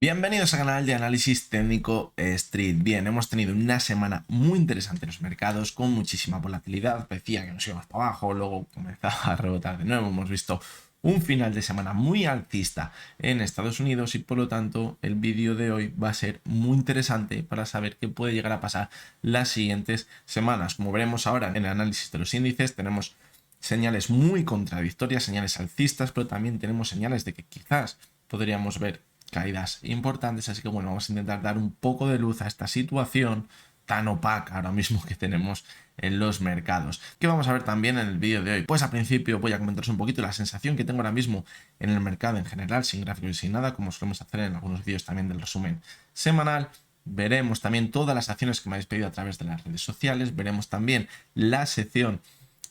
Bienvenidos al canal de análisis técnico Street. Bien, hemos tenido una semana muy interesante en los mercados con muchísima volatilidad. Parecía que nos íbamos para abajo, luego comenzaba a rebotar de nuevo. Hemos visto un final de semana muy alcista en Estados Unidos y por lo tanto el vídeo de hoy va a ser muy interesante para saber qué puede llegar a pasar las siguientes semanas. Como veremos ahora en el análisis de los índices, tenemos señales muy contradictorias, señales alcistas, pero también tenemos señales de que quizás podríamos ver caídas importantes, así que bueno, vamos a intentar dar un poco de luz a esta situación tan opaca ahora mismo que tenemos en los mercados. ¿Qué vamos a ver también en el vídeo de hoy? Pues al principio voy a comentaros un poquito la sensación que tengo ahora mismo en el mercado en general, sin gráficos y sin nada, como solemos hacer en algunos vídeos también del resumen semanal. Veremos también todas las acciones que me habéis pedido a través de las redes sociales, veremos también la sección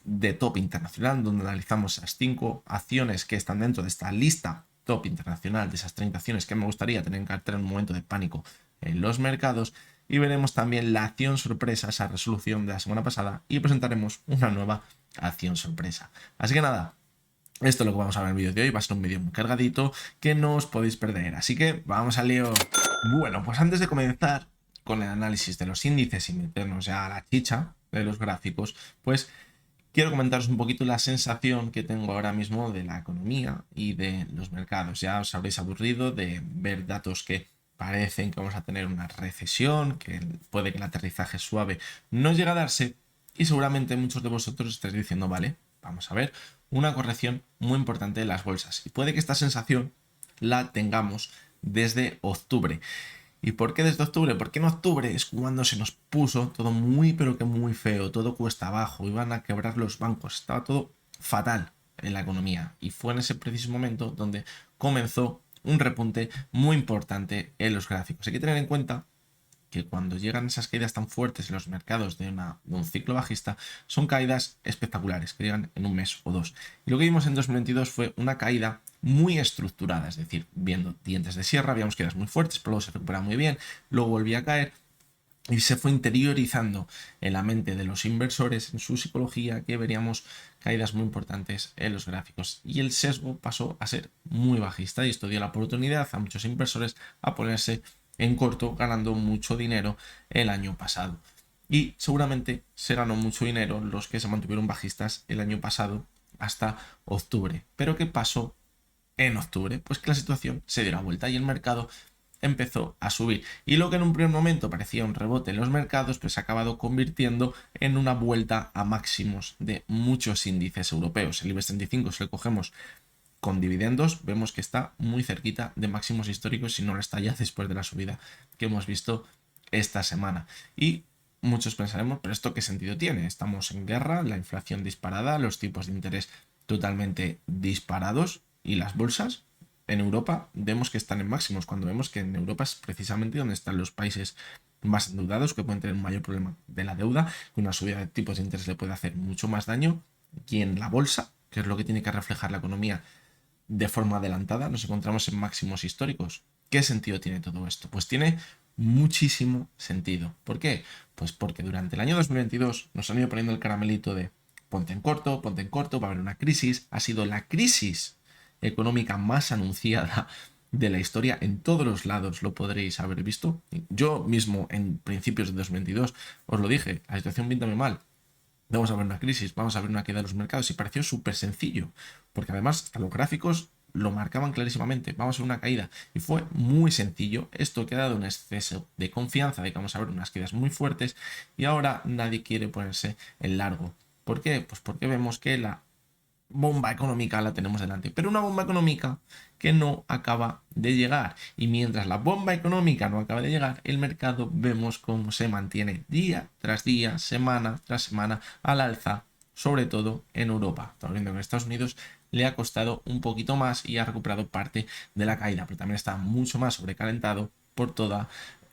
de top internacional, donde analizamos esas 5 acciones que están dentro de esta lista top internacional, de esas 30 acciones que me gustaría tener en cartera en un momento de pánico en los mercados. Y veremos también la acción sorpresa, esa resolución de la semana pasada, y presentaremos una nueva acción sorpresa. Así que nada, esto es lo que vamos a ver en el vídeo de hoy. Va a ser un vídeo muy cargadito que no os podéis perder. Así que vamos al lío. Bueno, pues antes de comenzar con el análisis de los índices y meternos ya a la chicha de los gráficos, pues quiero comentaros un poquito la sensación que tengo ahora mismo de la economía y de los mercados. Ya os habréis aburrido de ver datos que parecen que vamos a tener una recesión, que puede que el aterrizaje suave no llegue a darse, y seguramente muchos de vosotros estéis diciendo, vale, vamos a ver una corrección muy importante de las bolsas. Y puede que esta sensación la tengamos desde octubre. ¿Y por qué desde octubre? Porque en octubre es cuando se nos puso todo muy pero que muy feo, todo cuesta abajo, iban a quebrar los bancos, estaba todo fatal en la economía. Y fue en ese preciso momento donde comenzó un repunte muy importante en los gráficos. Hay que tener en cuenta que cuando llegan esas caídas tan fuertes en los mercados de un ciclo bajista, son caídas espectaculares, que llegan en un mes o dos. Y lo que vimos en 2022 fue una caída muy estructurada, es decir, viendo dientes de sierra, habíamos caídas muy fuertes, pero luego se recupera muy bien, luego volvía a caer, y se fue interiorizando en la mente de los inversores, en su psicología, que veríamos caídas muy importantes en los gráficos. Y el sesgo pasó a ser muy bajista y esto dio la oportunidad a muchos inversores a ponerse en corto, ganando mucho dinero el año pasado. Y seguramente se ganó mucho dinero los que se mantuvieron bajistas el año pasado hasta octubre. Pero ¿qué pasó en octubre? Pues que la situación se dio la vuelta y el mercado empezó a subir. Y lo que en un primer momento parecía un rebote en los mercados, pues se ha acabado convirtiendo en una vuelta a máximos de muchos índices europeos. El IBEX 35, si lo cogemos con dividendos, vemos que está muy cerquita de máximos históricos, si no lo está ya después de la subida que hemos visto esta semana. Y muchos pensaremos, pero ¿esto qué sentido tiene? Estamos en guerra, la inflación disparada, los tipos de interés totalmente disparados y las bolsas en Europa vemos que están en máximos, cuando vemos que en Europa es precisamente donde están los países más endeudados, que pueden tener un mayor problema de la deuda, que una subida de tipos de interés le puede hacer mucho más daño, y en la bolsa, que es lo que tiene que reflejar la economía de forma adelantada, nos encontramos en máximos históricos. ¿Qué sentido tiene todo esto? Pues tiene muchísimo sentido. ¿Por qué? Pues porque durante el año 2022 nos han ido poniendo el caramelito de ponte en corto, va a haber una crisis. Ha sido la crisis económica más anunciada de la historia. En todos los lados lo podréis haber visto. Yo mismo en principios de 2022 os lo dije, la situación pinta muy mal. Vamos a ver una crisis, vamos a ver una caída de los mercados, y pareció súper sencillo, porque además hasta los gráficos lo marcaban clarísimamente, vamos a ver una caída, y fue muy sencillo. Esto que ha dado un exceso de confianza de que vamos a ver unas caídas muy fuertes, y ahora nadie quiere ponerse en largo. ¿Por qué? Pues porque vemos que la bomba económica la tenemos delante, pero una bomba económica que no acaba de llegar. Y mientras la bomba económica no acaba de llegar, el mercado vemos cómo se mantiene día tras día, semana tras semana al alza, sobre todo en Europa. Estamos viendo que en Estados Unidos le ha costado un poquito más y ha recuperado parte de la caída, pero también está mucho más sobrecalentado por todas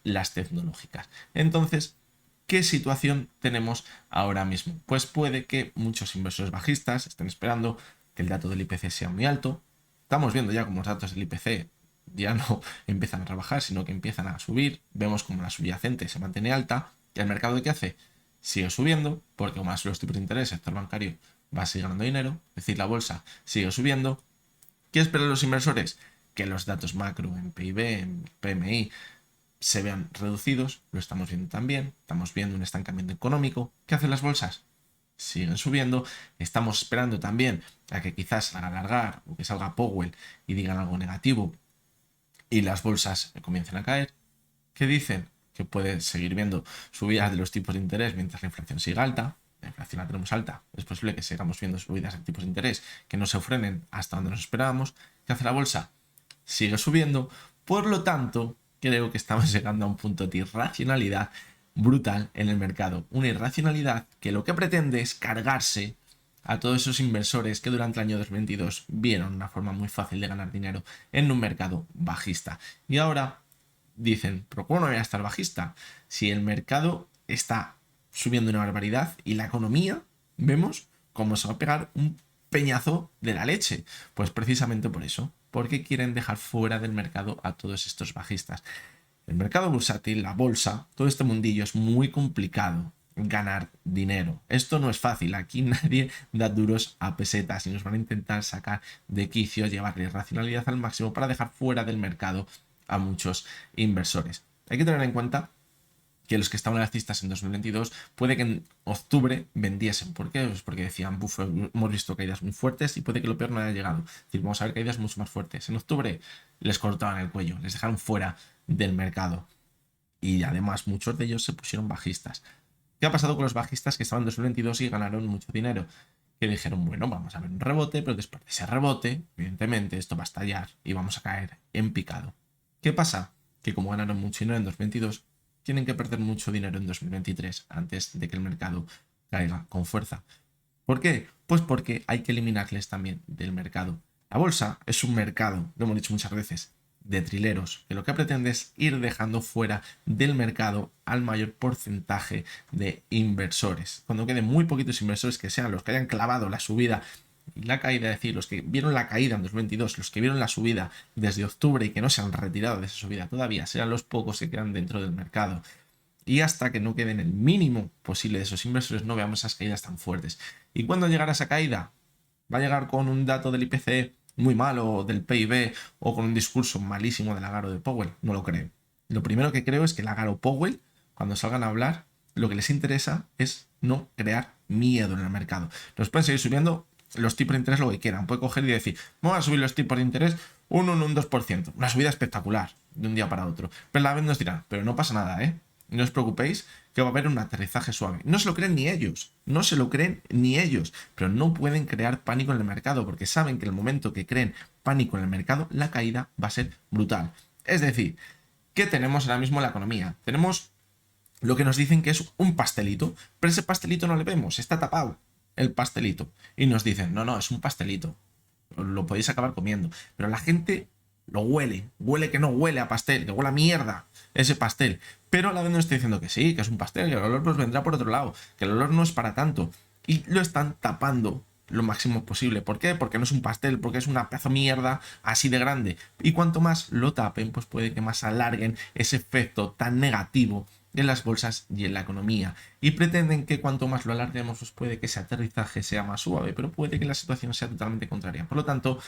las tecnológicas. Entonces, ¿qué situación tenemos ahora mismo? Pues puede que muchos inversores bajistas estén esperando que el dato del IPC sea muy alto. Estamos viendo ya como los datos del IPC ya no empiezan a rebajar, sino que empiezan a subir. Vemos como la subyacente se mantiene alta. ¿Y el mercado qué hace? Sigue subiendo, porque más los tipos de interés, el sector bancario va a seguir ganando dinero, es decir, la bolsa sigue subiendo. ¿Qué esperan los inversores? que los datos macro en PIB, en PMI, se vean reducidos, lo estamos viendo también, estamos viendo un estancamiento económico. ¿Qué hacen las bolsas? Siguen subiendo, estamos esperando también a que quizás salga a alargar o que salga Powell y digan algo negativo y las bolsas comiencen a caer. ¿Qué dicen? Que puede seguir viendo subidas de los tipos de interés mientras la inflación siga alta. La inflación la tenemos alta, es posible que sigamos viendo subidas de tipos de interés que no se frenen hasta donde nos esperábamos. ¿Qué hace la bolsa? Sigue subiendo, por lo tanto, creo que estamos llegando a un punto de irracionalidad brutal en el mercado. Una irracionalidad que lo que pretende es cargarse a todos esos inversores que durante el año 2022 vieron una forma muy fácil de ganar dinero en un mercado bajista. Y ahora dicen, pero ¿cómo no voy a estar bajista? Si el mercado está subiendo una barbaridad y la economía, vemos cómo se va a pegar un peñazo de la leche. Pues precisamente por eso, porque quieren dejar fuera del mercado a todos estos bajistas. El mercado bursátil, la bolsa, todo este mundillo es muy complicado ganar dinero. Esto no es fácil, aquí nadie da duros a pesetas y nos van a intentar sacar de quicio, llevarle racionalidad al máximo para dejar fuera del mercado a muchos inversores. Hay que tener en cuenta que los que estaban alcistas en 2022 puede que en octubre vendiesen. ¿Por qué? Pues porque decían, hemos visto caídas muy fuertes y puede que lo peor no haya llegado. Es decir, vamos a ver caídas mucho más fuertes. En octubre les cortaban el cuello, les dejaron fuera del mercado. Y además muchos de ellos se pusieron bajistas. ¿Qué ha pasado con los bajistas que estaban en 2022 y ganaron mucho dinero? Que dijeron, bueno, vamos a ver un rebote, pero después de ese rebote, evidentemente, esto va a estallar y vamos a caer en picado. ¿Qué pasa? Que como ganaron mucho dinero en 2022, tienen que perder mucho dinero en 2023 antes de que el mercado caiga con fuerza. ¿Por qué? Pues porque hay que eliminarles también del mercado. La bolsa es un mercado, lo hemos dicho muchas veces, de trileros, que lo que pretende es ir dejando fuera del mercado al mayor porcentaje de inversores. Cuando queden muy poquitos inversores que sean los que hayan clavado la subida y la caída, es decir, los que vieron la caída en 2022, los que vieron la subida desde octubre y que no se han retirado de esa subida todavía, serán los pocos que quedan dentro del mercado. Y hasta que no queden el mínimo posible de esos inversores, no veamos esas caídas tan fuertes. ¿Y cuándo llegará esa caída? ¿Va a llegar con un dato del IPC muy malo, del PIB, o con un discurso malísimo de Lagarde o de Powell? No lo creo. Lo primero que creo es que Lagarde o Powell, cuando salgan a hablar, lo que les interesa es no crear miedo en el mercado. Nos pueden seguir subiendo los tipos de interés lo que quieran. Puede coger y decir, vamos a subir los tipos de interés un 2%. Una subida espectacular de un día para otro. Pero la vez nos dirán, pero no pasa nada, ¿eh? No os preocupéis que va a haber un aterrizaje suave. No se lo creen ni ellos. No se lo creen ni ellos. Pero no pueden crear pánico en el mercado porque saben que en el momento que creen pánico en el mercado, la caída va a ser brutal. Es decir, ¿qué tenemos ahora mismo en la economía? Tenemos lo que nos dicen que es un pastelito, pero ese pastelito no le vemos, está tapado el pastelito. Y nos dicen, no, es un pastelito. Lo podéis acabar comiendo. Pero la gente lo huele. Huele que no huele a pastel, que huele a mierda ese pastel. Pero a la vez nos está diciendo que sí, que es un pastel, que el olor pues vendrá por otro lado, que el olor no es para tanto. Y lo están tapando lo máximo posible. ¿Por qué? Porque no es un pastel, porque es una pedazo de mierda así de grande. Y cuanto más lo tapen, pues puede que más alarguen ese efecto tan negativo en las bolsas y en la economía. Y pretenden que cuanto más lo alarguemos, pues puede que ese aterrizaje sea más suave, pero puede que la situación sea totalmente contraria. Por lo tanto,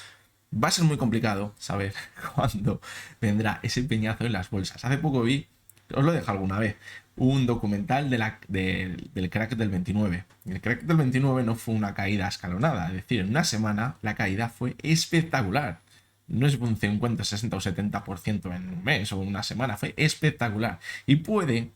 va a ser muy complicado saber cuándo vendrá ese peñazo en las bolsas. Hace poco vi, os lo he dejado alguna vez, un documental del crack del 29. El crack del 29 no fue una caída escalonada, es decir, en una semana la caída fue espectacular. No es un 50, 60 o 70% en un mes o una semana, fue espectacular. Y puede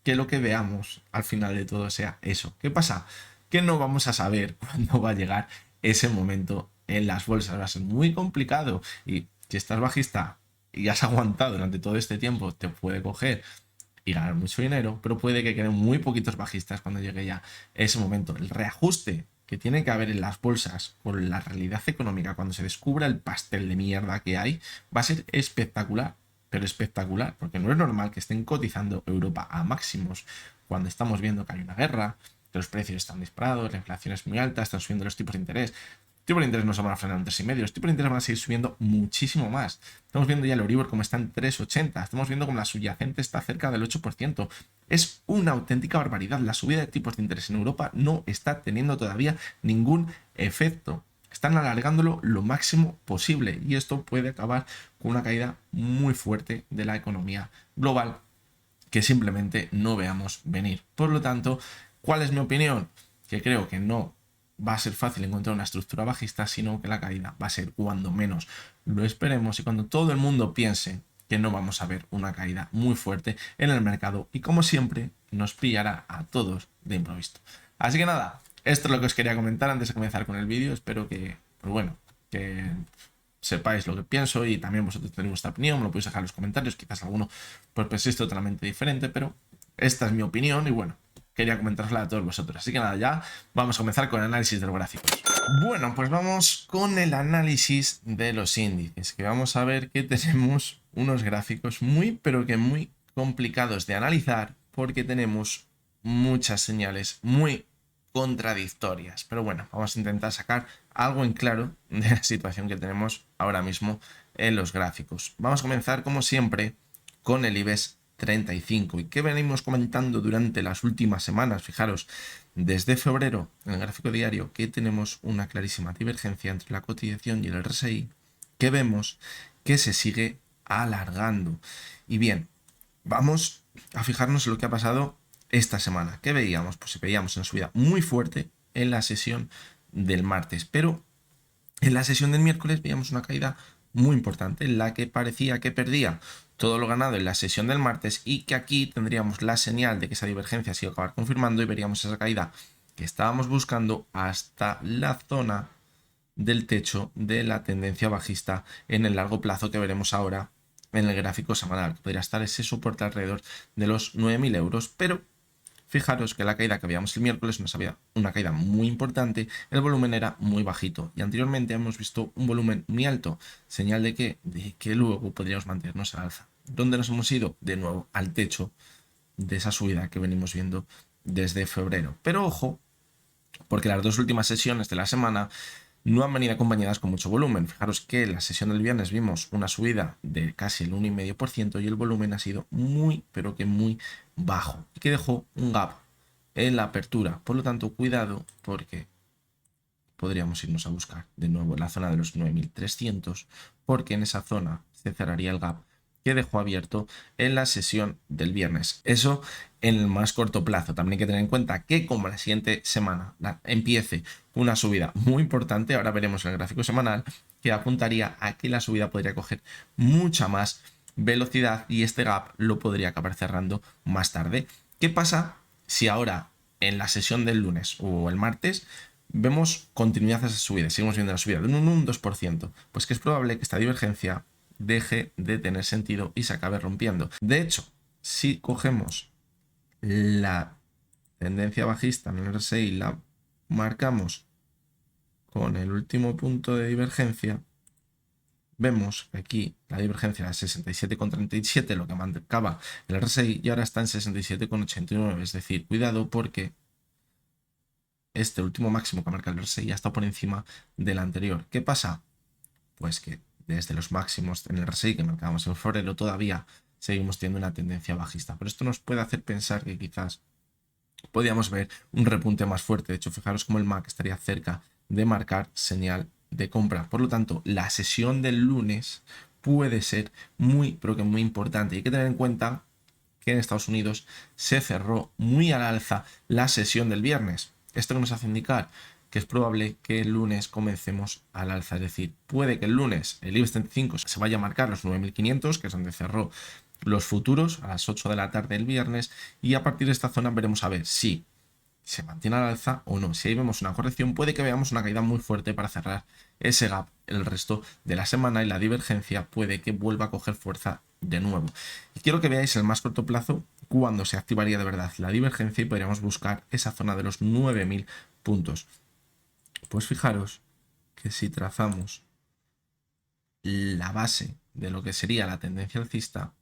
que lo que veamos al final de todo sea eso. ¿Qué pasa? Que no vamos a saber cuándo va a llegar ese momento en las bolsas. Va a ser muy complicado. Y si estás bajista y has aguantado durante todo este tiempo, te puede coger y ganar mucho dinero, pero puede que queden muy poquitos bajistas cuando llegue ya ese momento. El reajuste que tiene que haber en las bolsas con la realidad económica cuando se descubra el pastel de mierda que hay, va a ser espectacular. Pero espectacular, porque no es normal que estén cotizando Europa a máximos cuando estamos viendo que hay una guerra, que los precios están disparados, la inflación es muy alta, están subiendo los tipos de interés. Los tipos de interés no se van a frenar en 3,5, los tipos de interés van a seguir subiendo muchísimo más. Estamos viendo ya el Euribor como está en 3,80, estamos viendo como la subyacente está cerca del 8%. Es una auténtica barbaridad. La subida de tipos de interés en Europa no está teniendo todavía ningún efecto. Están alargándolo lo máximo posible y esto puede acabar con una caída muy fuerte de la economía global que simplemente no veamos venir. Por lo tanto, ¿cuál es mi opinión? Que creo que no va a ser fácil encontrar una estructura bajista, sino que la caída va a ser cuando menos lo esperemos y cuando todo el mundo piense que no vamos a ver una caída muy fuerte en el mercado y como siempre nos pillará a todos de improviso. Así que nada, esto es lo que os quería comentar antes de comenzar con el vídeo. Espero que, pues bueno, que sepáis lo que pienso y también vosotros tenéis vuestra opinión, me lo podéis dejar en los comentarios, quizás alguno pues penséis totalmente diferente, pero esta es mi opinión y bueno, quería comentárosla a todos vosotros. Así que nada, ya vamos a comenzar con el análisis de los gráficos. Bueno, pues vamos con el análisis de los índices, que vamos a ver que tenemos unos gráficos muy, pero que muy complicados de analizar porque tenemos muchas señales muy contradictorias. Pero bueno, vamos a intentar sacar algo en claro de la situación que tenemos ahora mismo en los gráficos. Vamos a comenzar, como siempre, con el IBEX 35. ¿Y qué venimos comentando durante las últimas semanas? Fijaros, desde febrero, en el gráfico diario, que tenemos una clarísima divergencia entre la cotización y el RSI, que vemos que se sigue alargando. Y bien, vamos a fijarnos en lo que ha pasado esta semana. ¿Qué veíamos? Pues veíamos una subida muy fuerte en la sesión del martes, pero en la sesión del miércoles veíamos una caída muy importante en la que parecía que perdía todo lo ganado en la sesión del martes y que aquí tendríamos la señal de que esa divergencia se iba a acabar confirmando y veríamos esa caída que estábamos buscando hasta la zona del techo de la tendencia bajista en el largo plazo que veremos ahora en el gráfico semanal. Podría estar ese soporte alrededor de los 9.000 euros, pero fijaros que la caída que veíamos el miércoles no había una caída muy importante, el volumen era muy bajito y anteriormente hemos visto un volumen muy alto, señal de que luego podríamos mantenernos al alza. ¿Dónde nos hemos ido? De nuevo al techo de esa subida que venimos viendo desde febrero. Pero ojo, porque las dos últimas sesiones de la semana no han venido acompañadas con mucho volumen. Fijaros que en la sesión del viernes vimos una subida de casi el 1,5% y el volumen ha sido muy, pero que muy bajo y que dejó un gap en la apertura. Por lo tanto, cuidado porque podríamos irnos a buscar de nuevo la zona de los 9.300 porque en esa zona se cerraría el gap que dejó abierto en la sesión del viernes. Eso en el más corto plazo. También hay que tener en cuenta que como la siguiente semana empiece una subida muy importante, ahora veremos en el gráfico semanal, que apuntaría a que la subida podría coger mucha más velocidad y este gap lo podría acabar cerrando más tarde. ¿Qué pasa si ahora en la sesión del lunes o el martes vemos continuidad de esa subida? Seguimos viendo la subida de un 1, un 2%. Pues que es probable que esta divergencia deje de tener sentido y se acabe rompiendo. De hecho, si cogemos la tendencia bajista en el RSI y la marcamos con el último punto de divergencia, vemos que aquí la divergencia era 67,37, lo que marcaba el RSI, y ahora está en 67,89. Es decir, cuidado porque este último máximo que marca el RSI ya está por encima del anterior. ¿Qué pasa? Pues que desde los máximos en el RSI que marcábamos en febrero todavía seguimos teniendo una tendencia bajista. Pero esto nos puede hacer pensar que quizás podríamos ver un repunte más fuerte. De hecho, fijaros como el MAC estaría cerca de marcar señal de compra. Por lo tanto, la sesión del lunes puede ser muy, pero que muy importante. Hay que tener en cuenta que en Estados Unidos se cerró muy al alza la sesión del viernes. Esto nos hace indicar que es probable que el lunes comencemos al alza. Es decir, puede que el lunes el IBEX 35 se vaya a marcar los 9.500, que es donde cerró los futuros a las 8 de la tarde el viernes, y a partir de esta zona veremos a ver si se mantiene al alza o no. Si ahí vemos una corrección, puede que veamos una caída muy fuerte para cerrar ese gap el resto de la semana y la divergencia puede que vuelva a coger fuerza de nuevo. Y quiero que veáis el más corto plazo cuando se activaría de verdad la divergencia y podríamos buscar esa zona de los 9.000 puntos. Pues fijaros que si trazamos la base de lo que sería la tendencia alcista,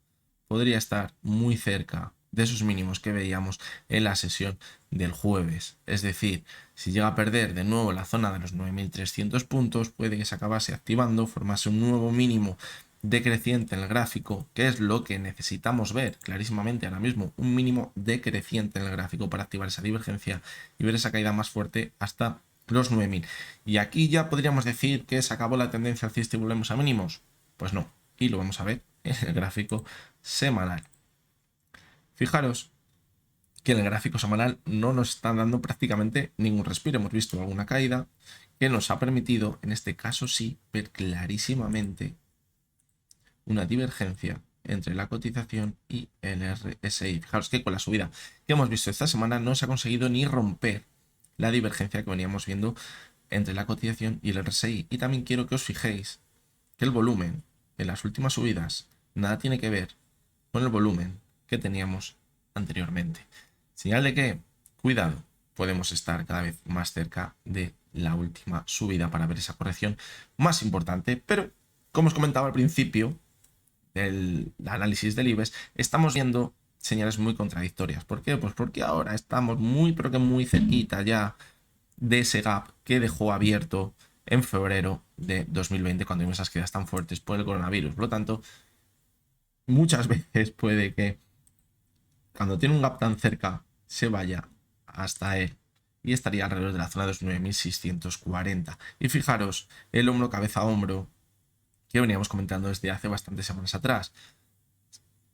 podría estar muy cerca de esos mínimos que veíamos en la sesión del jueves. Es decir, si llega a perder de nuevo la zona de los 9.300 puntos, puede que se acabase activando, formase un nuevo mínimo decreciente en el gráfico, que es lo que necesitamos ver clarísimamente ahora mismo, un mínimo decreciente en el gráfico para activar esa divergencia y ver esa caída más fuerte hasta los 9.000. Y aquí ya podríamos decir que se acabó la tendencia alcista y volvemos a mínimos. Pues no, y lo vamos a ver en el gráfico semanal. Fijaros que en el gráfico semanal no nos está dando prácticamente ningún respiro. Hemos visto alguna caída que nos ha permitido, en este caso sí, ver clarísimamente una divergencia entre la cotización y el RSI. Fijaros que con la subida que hemos visto esta semana no se ha conseguido ni romper la divergencia que veníamos viendo entre la cotización y el RSI. Y también quiero que os fijéis que el volumen en las últimas subidas nada tiene que ver con el volumen que teníamos anteriormente. Señal de que, cuidado, podemos estar cada vez más cerca de la última subida para ver esa corrección más importante. Pero, como os comentaba al principio del análisis del IBEX, estamos viendo señales muy contradictorias. ¿Por qué? Pues porque ahora estamos muy, pero que muy cerquita ya de ese gap que dejó abierto en febrero de 2020 cuando vimos esas quedas tan fuertes por el coronavirus. Por lo tanto, muchas veces puede que cuando tiene un gap tan cerca se vaya hasta él y estaría alrededor de la zona de los 9.640. Y fijaros, el hombro cabeza a hombro que veníamos comentando desde hace bastantes semanas atrás.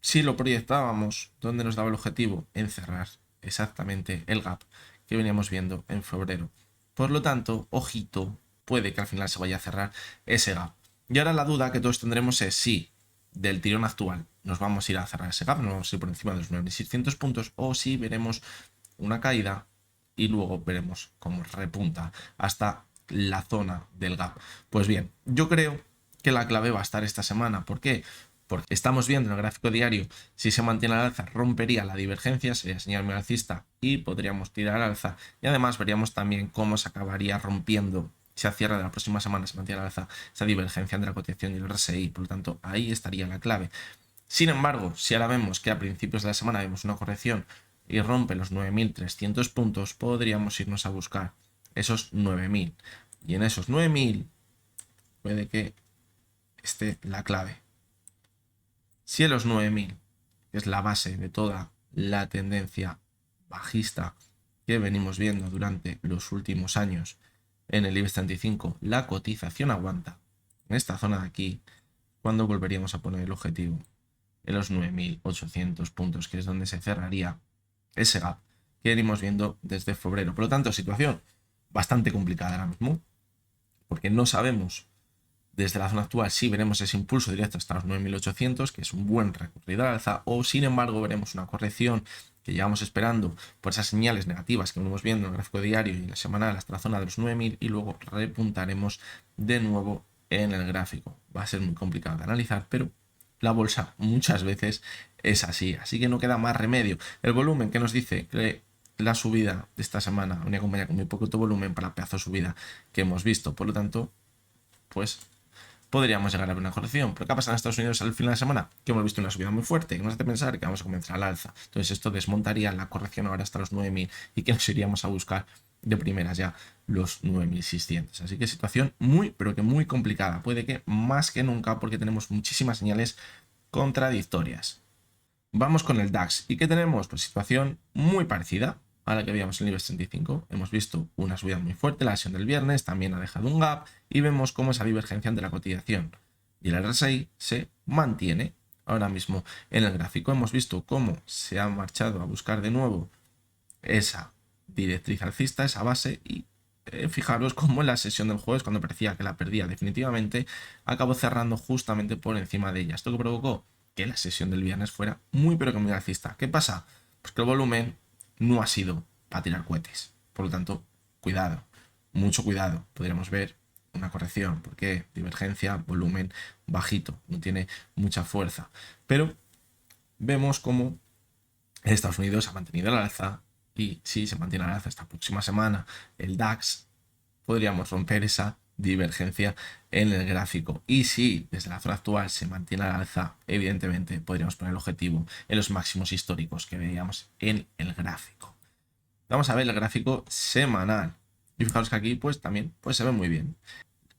Si lo proyectábamos, ¿dónde nos daba el objetivo? En cerrar exactamente el gap que veníamos viendo en febrero. Por lo tanto, ojito, puede que al final se vaya a cerrar ese gap. Y ahora la duda que todos tendremos es si del tirón actual nos vamos a ir a cerrar ese gap, nos vamos a ir por encima de los 9.600 puntos, o si veremos una caída y luego veremos cómo repunta hasta la zona del gap. Pues bien, yo creo que la clave va a estar esta semana. ¿Por qué? Porque estamos viendo en el gráfico diario, si se mantiene al alza, rompería la divergencia, sería señal muy alcista y podríamos tirar al alza. Y además veríamos también cómo se acabaría rompiendo, si a cierre de la próxima semana se mantiene al alza, esa divergencia entre la cotización y el RSI. Por lo tanto, ahí estaría la clave. Sin embargo, si ahora vemos que a principios de la semana vemos una corrección y rompe los 9.300 puntos, podríamos irnos a buscar esos 9.000. Y en esos 9.000 puede que esté la clave. Si en los 9.000, que es la base de toda la tendencia bajista que venimos viendo durante los últimos años en el IBEX 35, la cotización aguanta en esta zona de aquí, ¿cuándo volveríamos a poner el objetivo? En los 9.800 puntos, que es donde se cerraría ese gap que venimos viendo desde febrero. Por lo tanto, situación bastante complicada ahora mismo, porque no sabemos desde la zona actual si veremos ese impulso directo hasta los 9.800, que es un buen recorrido al alza, o sin embargo veremos una corrección que llevamos esperando por esas señales negativas que venimos viendo en el gráfico diario y en la semanal hasta la zona de los 9.000 y luego repuntaremos de nuevo en el gráfico. Va a ser muy complicado de analizar, pero la bolsa muchas veces es así que no queda más remedio. El volumen que nos dice que la subida de esta semana venía acompañada con muy poquito volumen para la pedazo de subida que hemos visto, por lo tanto, pues podríamos llegar a ver una corrección. ¿Pero qué ha pasado en Estados Unidos al final de semana? Que hemos visto una subida muy fuerte que nos hace pensar que vamos a comenzar al alza. Entonces esto desmontaría la corrección ahora hasta los 9.000 y que nos iríamos a buscar de primeras ya los 9.600. Así que situación muy, pero que muy complicada. Puede que más que nunca porque tenemos muchísimas señales contradictorias. Vamos con el DAX. ¿Y qué tenemos? Pues situación muy parecida a la que veíamos en el IBEX 35. Hemos visto una subida muy fuerte, la sesión del viernes también ha dejado un gap y vemos cómo esa divergencia entre la cotización y el RSI se mantiene ahora mismo en el gráfico. Hemos visto cómo se ha marchado a buscar de nuevo esa directriz alcista, esa base y fijaros cómo en la sesión del jueves, cuando parecía que la perdía definitivamente, acabó cerrando justamente por encima de ella. ¿Esto que provocó? Que la sesión del viernes fuera muy pero que muy alcista. ¿Qué pasa? Pues que el volumen no ha sido para tirar cohetes. Por lo tanto, cuidado, mucho cuidado. Podríamos ver una corrección, porque divergencia, volumen bajito, no tiene mucha fuerza. Pero vemos cómo Estados Unidos ha mantenido el alza y si se mantiene al alza esta próxima semana, el DAX podríamos romper esa divergencia en el gráfico. Y si desde la zona actual se mantiene al alza, evidentemente podríamos poner el objetivo en los máximos históricos que veíamos en el gráfico. Vamos a ver el gráfico semanal. Y fijaros que aquí pues también pues, se ve muy bien.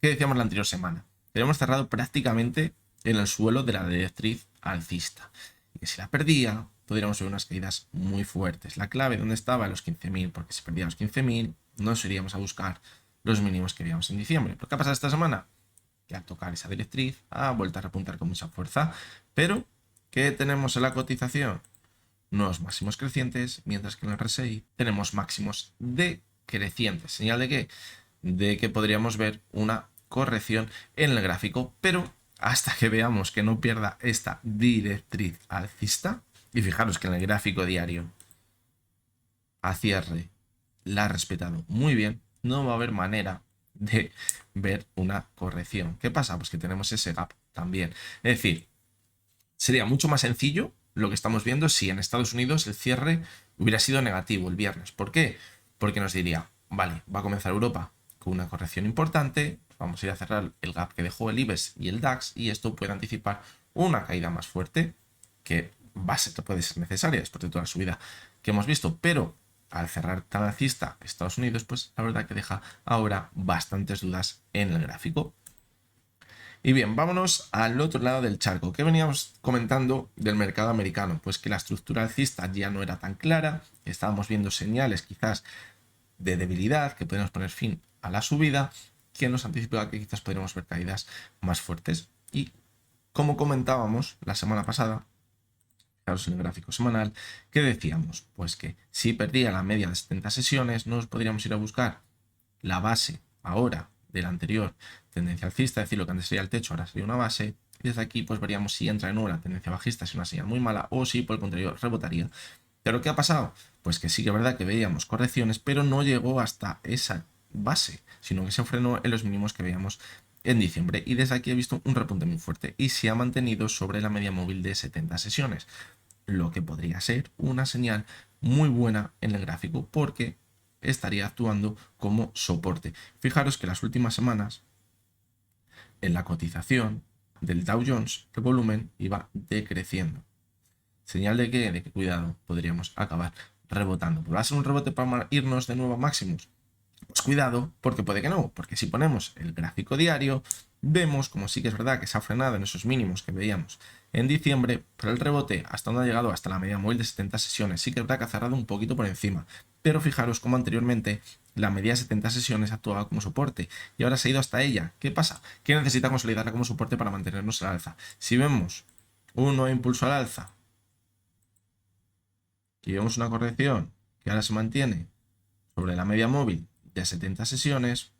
¿Qué decíamos la anterior semana? Tenemos cerrado prácticamente en el suelo de la directriz alcista. Y que si la perdía, podríamos ver unas caídas muy fuertes. La clave, ¿dónde estaba? En los 15.000, porque si perdía los 15.000, nos iríamos a buscar los mínimos que veíamos en diciembre. ¿Pero qué ha pasado esta semana? Que al tocar esa directriz ha vuelto a repuntar con mucha fuerza. Pero, ¿qué tenemos en la cotización? Nuevos máximos crecientes, mientras que en el RSI tenemos máximos decrecientes. ¿Señal de qué? De que podríamos ver una corrección en el gráfico, pero hasta que veamos que no pierda esta directriz alcista, y fijaros que en el gráfico diario a cierre la ha respetado muy bien, no va a haber manera de ver una corrección. ¿Qué pasa? Pues que tenemos ese gap también. Es decir, sería mucho más sencillo lo que estamos viendo si en Estados Unidos el cierre hubiera sido negativo el viernes. ¿Por qué? Porque nos diría, vale, va a comenzar Europa con una corrección importante, vamos a ir a cerrar el gap que dejó el IBEX y el DAX y esto puede anticipar una caída más fuerte que puede ser necesaria después de toda la subida que hemos visto, pero al cerrar tan alcista Estados Unidos, pues la verdad que deja ahora bastantes dudas en el gráfico. Y bien, vámonos al otro lado del charco. ¿Qué veníamos comentando del mercado americano? Pues que la estructura alcista ya no era tan clara, estábamos viendo señales quizás de debilidad que podemos poner fin a la subida, que nos anticipaba que quizás podríamos ver caídas más fuertes. Y como comentábamos la semana pasada, fijaros en el gráfico semanal, ¿qué decíamos? Pues que si perdía la media de 70 sesiones, nos podríamos ir a buscar la base ahora de la anterior tendencia alcista, es decir, lo que antes sería el techo, ahora sería una base, y desde aquí pues veríamos si entra de nuevo la tendencia bajista, si es una señal muy mala, o si por el contrario rebotaría. ¿Pero qué ha pasado? Pues que sí que es verdad que veíamos correcciones, pero no llegó hasta esa base, sino que se frenó en los mínimos que veíamos en diciembre, y desde aquí he visto un repunte muy fuerte y se ha mantenido sobre la media móvil de 70 sesiones, lo que podría ser una señal muy buena en el gráfico porque estaría actuando como soporte. Fijaros que las últimas semanas en la cotización del Dow Jones el volumen iba decreciendo. ¿Señal de qué? De que cuidado, podríamos acabar rebotando. ¿Va a ser un rebote para irnos de nuevo a máximos? Pues cuidado, porque puede que no, porque si ponemos el gráfico diario, vemos como sí que es verdad que se ha frenado en esos mínimos que veíamos en diciembre, pero el rebote hasta donde ha llegado, hasta la media móvil de 70 sesiones, sí que es verdad que ha cerrado un poquito por encima, pero fijaros como anteriormente la media de 70 sesiones actuaba como soporte y ahora se ha ido hasta ella. ¿Qué pasa? Que necesita consolidarla como soporte para mantenernos al alza. Si vemos un nuevo impulso al alza y vemos una corrección que ahora se mantiene sobre la media móvil de 70 sesiones,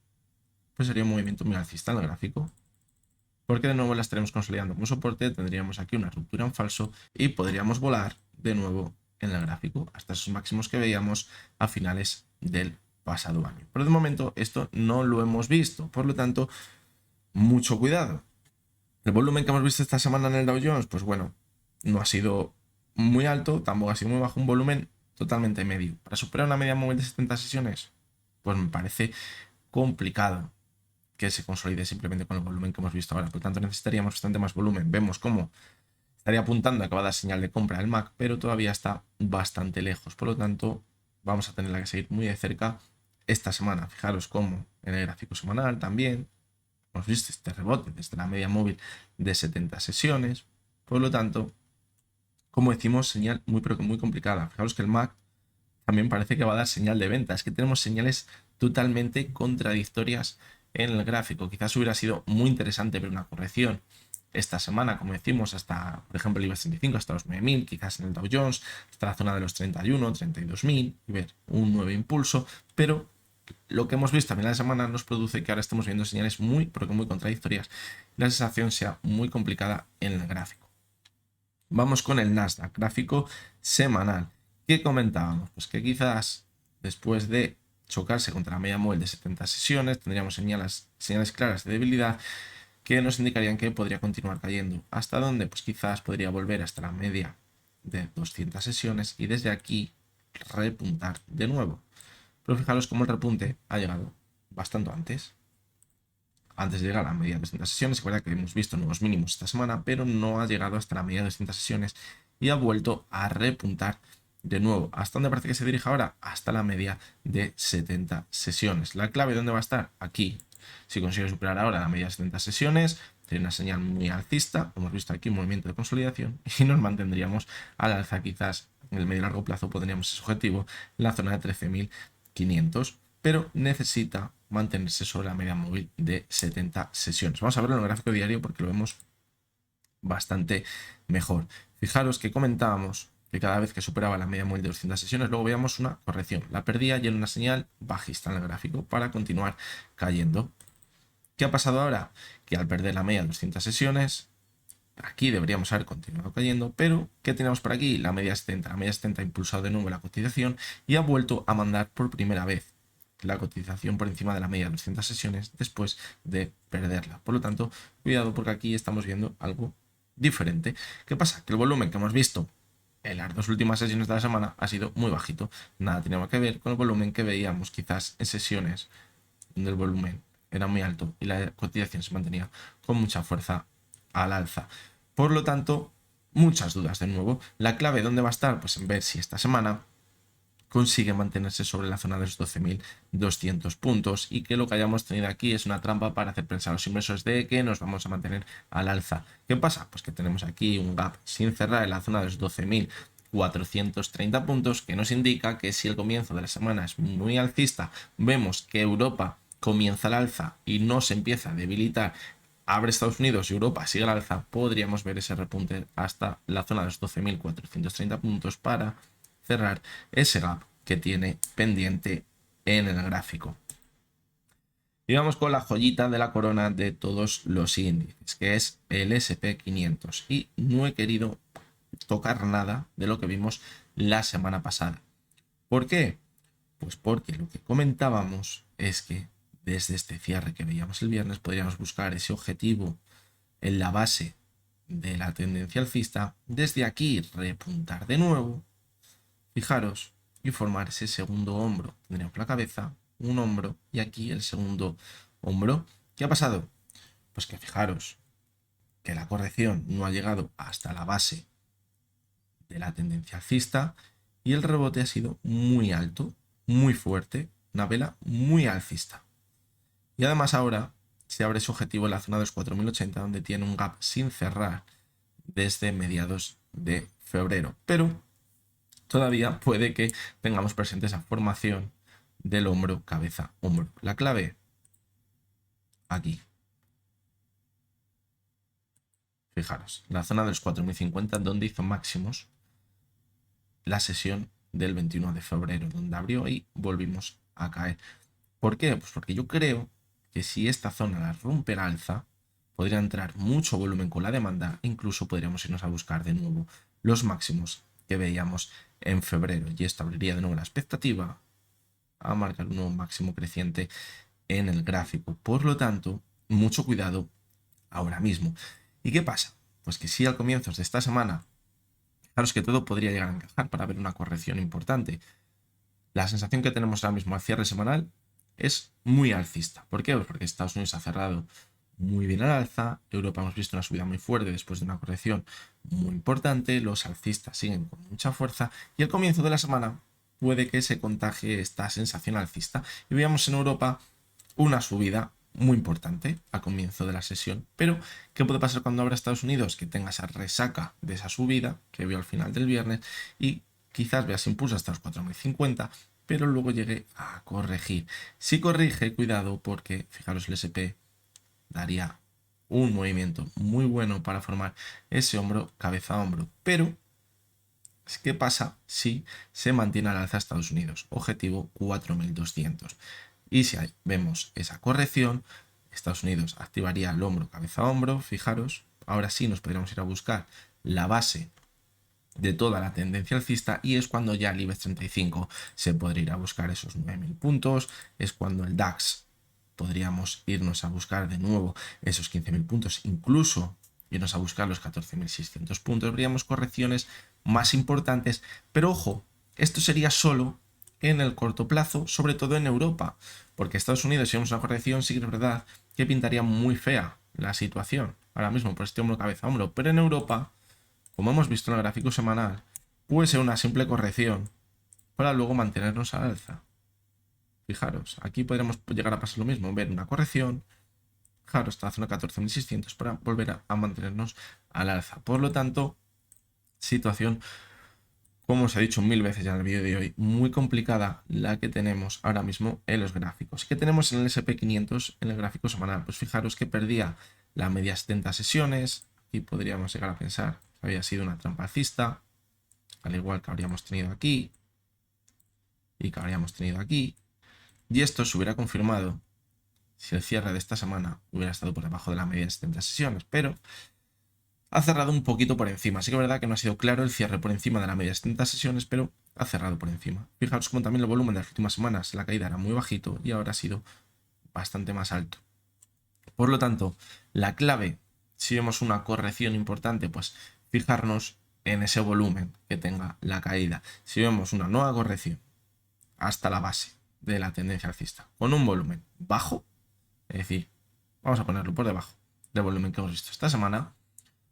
pues sería un movimiento muy alcista en el gráfico, porque de nuevo la estaremos consolidando como soporte, tendríamos aquí una ruptura en falso y podríamos volar de nuevo en el gráfico hasta esos máximos que veíamos a finales del pasado año. Pero de momento esto no lo hemos visto, por lo tanto, mucho cuidado. El volumen que hemos visto esta semana en el Dow Jones, pues bueno, no ha sido muy alto, tampoco ha sido muy bajo, un volumen totalmente medio. Para superar una media móvil de 70 sesiones, pues me parece complicado que se consolide simplemente con el volumen que hemos visto ahora. Por lo tanto, necesitaríamos bastante más volumen. Vemos cómo estaría apuntando a que va a dar señal de compra el MAC, pero todavía está bastante lejos. Por lo tanto, vamos a tenerla que seguir muy de cerca esta semana. Fijaros cómo en el gráfico semanal también hemos visto este rebote desde la media móvil de 70 sesiones. Por lo tanto, como decimos, señal muy, pero muy complicada. Fijaros que el MAC también parece que va a dar señal de venta. Es que tenemos señales totalmente contradictorias en el gráfico. Quizás hubiera sido muy interesante ver una corrección esta semana, como decimos, hasta, por ejemplo, el IBEX 35 hasta los 9.000, quizás en el Dow Jones, hasta la zona de los 31, 32.000 y ver un nuevo impulso, pero lo que hemos visto a final de semana nos produce que ahora estemos viendo señales muy, pero que muy contradictorias y la sensación sea muy complicada en el gráfico. Vamos con el Nasdaq, gráfico semanal. ¿Qué comentábamos? Pues que quizás después de chocarse contra la media móvil de 70 sesiones tendríamos señales claras de debilidad que nos indicarían que podría continuar cayendo. ¿Hasta dónde? Pues quizás podría volver hasta la media de 200 sesiones y desde aquí repuntar de nuevo. Pero fijaros cómo el repunte ha llegado bastante antes de llegar a la media de 200 sesiones. Es verdad que hemos visto nuevos mínimos esta semana, pero no ha llegado hasta la media de 200 sesiones y ha vuelto a repuntar de nuevo. ¿Hasta dónde parece que se dirige ahora? Hasta la media de 70 sesiones. ¿La clave dónde va a estar? Aquí. Si consigue superar ahora la media de 70 sesiones, tiene una señal muy alcista. Hemos visto aquí un movimiento de consolidación y nos mantendríamos al alza. Quizás en el medio y largo plazo podríamos ese objetivo en la zona de 13.500, pero necesita mantenerse sobre la media móvil de 70 sesiones. Vamos a verlo en el gráfico diario porque lo vemos bastante mejor. Fijaros que comentábamos que cada vez que superaba la media móvil de 200 sesiones, luego veíamos una corrección. La perdía y era una señal bajista en el gráfico para continuar cayendo. ¿Qué ha pasado ahora? Que al perder la media de 200 sesiones, aquí deberíamos haber continuado cayendo, pero ¿qué tenemos por aquí? La media 70. La media 70 ha impulsado de nuevo la cotización y ha vuelto a mandar por primera vez la cotización por encima de la media de 200 sesiones después de perderla. Por lo tanto, cuidado porque aquí estamos viendo algo diferente. ¿Qué pasa? Que el volumen que hemos visto en las dos últimas sesiones de la semana ha sido muy bajito. Nada tenía que ver con el volumen que veíamos quizás en sesiones donde el volumen era muy alto y la cotización se mantenía con mucha fuerza al alza. Por lo tanto, muchas dudas de nuevo. La clave, ¿dónde va a estar? Pues en ver si esta semana consigue mantenerse sobre la zona de los 12.200 puntos y que lo que hayamos tenido aquí es una trampa para hacer pensar a los inversores de que nos vamos a mantener al alza. ¿Qué pasa? Pues que tenemos aquí un gap sin cerrar en la zona de los 12.430 puntos, que nos indica que si el comienzo de la semana es muy alcista, vemos que Europa comienza al alza y no se empieza a debilitar, abre Estados Unidos y Europa sigue al alza, podríamos ver ese repunte hasta la zona de los 12.430 puntos para cerrar ese gap que tiene pendiente en el gráfico. Y vamos con la joyita de la corona de todos los índices, que es el SP500. Y no he querido tocar nada de lo que vimos la semana pasada. ¿Por qué? Pues porque lo que comentábamos es que desde este cierre que veíamos el viernes podríamos buscar ese objetivo en la base de la tendencia alcista, desde aquí repuntar de nuevo, fijaros, y formar ese segundo hombro. Tendríamos la cabeza, un hombro y aquí el segundo hombro. ¿Qué ha pasado? Pues que fijaros que la corrección no ha llegado hasta la base de la tendencia alcista y el rebote ha sido muy alto, muy fuerte, una vela muy alcista. Y además ahora se abre su objetivo en la zona de los 4.080, donde tiene un gap sin cerrar desde mediados de febrero. Pero todavía puede que tengamos presente esa formación del hombro, cabeza, hombro. La clave aquí. Fijaros, la zona de los 4.050, donde hizo máximos la sesión del 21 de febrero, donde abrió y volvimos a caer. ¿Por qué? Pues porque yo creo que si esta zona la rompe el alza, podría entrar mucho volumen con la demanda, incluso podríamos irnos a buscar de nuevo los máximos que veíamos en febrero, y esto abriría de nuevo la expectativa a marcar un nuevo máximo creciente en el gráfico. Por lo tanto, mucho cuidado ahora mismo. ¿Y qué pasa? Pues que si al comienzo de esta semana, fijaros que todo podría llegar a encajar para ver una corrección importante. La sensación que tenemos ahora mismo al cierre semanal es muy alcista. ¿Por qué? Pues porque Estados Unidos ha cerrado muy bien al alza, Europa hemos visto una subida muy fuerte después de una corrección muy importante, los alcistas siguen con mucha fuerza y el comienzo de la semana puede que se contagie esta sensación alcista y veamos en Europa una subida muy importante al comienzo de la sesión. Pero, ¿qué puede pasar cuando abra Estados Unidos? Que tenga esa resaca de esa subida que vio al final del viernes y quizás vea ese impulso hasta los 4.050, pero luego llegue a corregir. Si corrige, cuidado porque, fijaros, el SP daría un movimiento muy bueno para formar ese hombro, cabeza a hombro. Pero, ¿qué pasa si se mantiene al alza Estados Unidos? Objetivo 4.200. Y si vemos esa corrección, Estados Unidos activaría el hombro, cabeza a hombro. Fijaros, ahora sí nos podríamos ir a buscar la base de toda la tendencia alcista y es cuando ya el IBEX 35 se podría ir a buscar esos 9.000 puntos, es cuando el DAX podríamos irnos a buscar de nuevo esos 15.000 puntos, incluso irnos a buscar los 14.600 puntos, veríamos correcciones más importantes, pero ojo, esto sería solo en el corto plazo, sobre todo en Europa, porque Estados Unidos, si vemos una corrección, sí que es verdad que pintaría muy fea la situación ahora mismo por este hombro, cabeza, hombro, pero en Europa, como hemos visto en el gráfico semanal, puede ser una simple corrección para luego mantenernos al alza. Fijaros, aquí podremos llegar a pasar lo mismo, ver una corrección, fijaros, hasta la zona 14.600 para volver a mantenernos al alza. Por lo tanto, situación como os he dicho mil veces ya en el vídeo de hoy, muy complicada la que tenemos ahora mismo en los gráficos. ¿Qué tenemos en el SP500 en el gráfico semanal? Pues fijaros que perdía la media 70 sesiones y podríamos llegar a pensar que había sido una trampa alcista, al igual que habríamos tenido aquí y que habríamos tenido aquí. Y esto se hubiera confirmado si el cierre de esta semana hubiera estado por debajo de la media de 70 sesiones, pero ha cerrado un poquito por encima. Sí que es verdad que no ha sido claro el cierre por encima de la media de 70 sesiones, pero ha cerrado por encima. Fijaros como también el volumen de las últimas semanas, la caída era muy bajito y ahora ha sido bastante más alto. Por lo tanto, la clave, si vemos una corrección importante, pues fijarnos en ese volumen que tenga la caída. Si vemos una nueva corrección hasta la base de la tendencia alcista con un volumen bajo, es decir, vamos a ponerlo por debajo del volumen que hemos visto esta semana,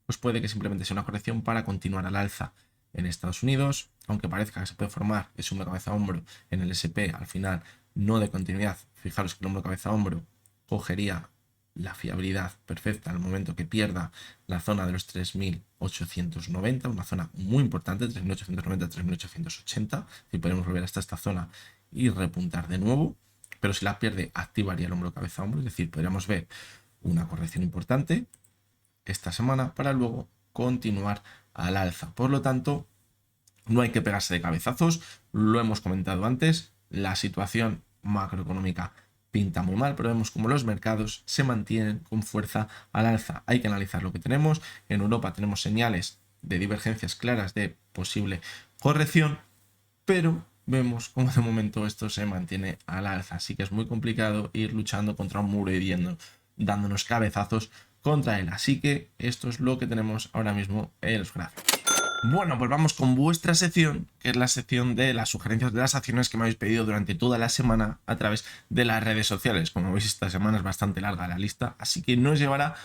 pues puede que simplemente sea una corrección para continuar al alza en Estados Unidos, aunque parezca que se puede formar es un cabeza a hombro en el SP, al final no de continuidad. Fijaros que el hombro cabeza a hombro cogería la fiabilidad perfecta en el momento que pierda la zona de los 3.890, una zona muy importante, 3.890, 3.880, y podemos volver hasta esta zona y repuntar de nuevo, pero si la pierde activaría el hombro cabeza a hombro, es decir, podríamos ver una corrección importante esta semana para luego continuar al alza. Por lo tanto, no hay que pegarse de cabezazos, lo hemos comentado antes, la situación macroeconómica pinta muy mal, pero vemos como los mercados se mantienen con fuerza al alza. Hay que analizar lo que tenemos. En Europa tenemos señales de divergencias claras de posible corrección, pero vemos como de momento esto se mantiene al alza. Así que es muy complicado ir luchando contra un muro y dándonos cabezazos contra él. Así que esto es lo que tenemos ahora mismo en los gráficos. Bueno, pues vamos con vuestra sección, que es la sección de las sugerencias de las acciones que me habéis pedido durante toda la semana a través de las redes sociales. Como veis, esta semana es bastante larga la lista, así que nos llevará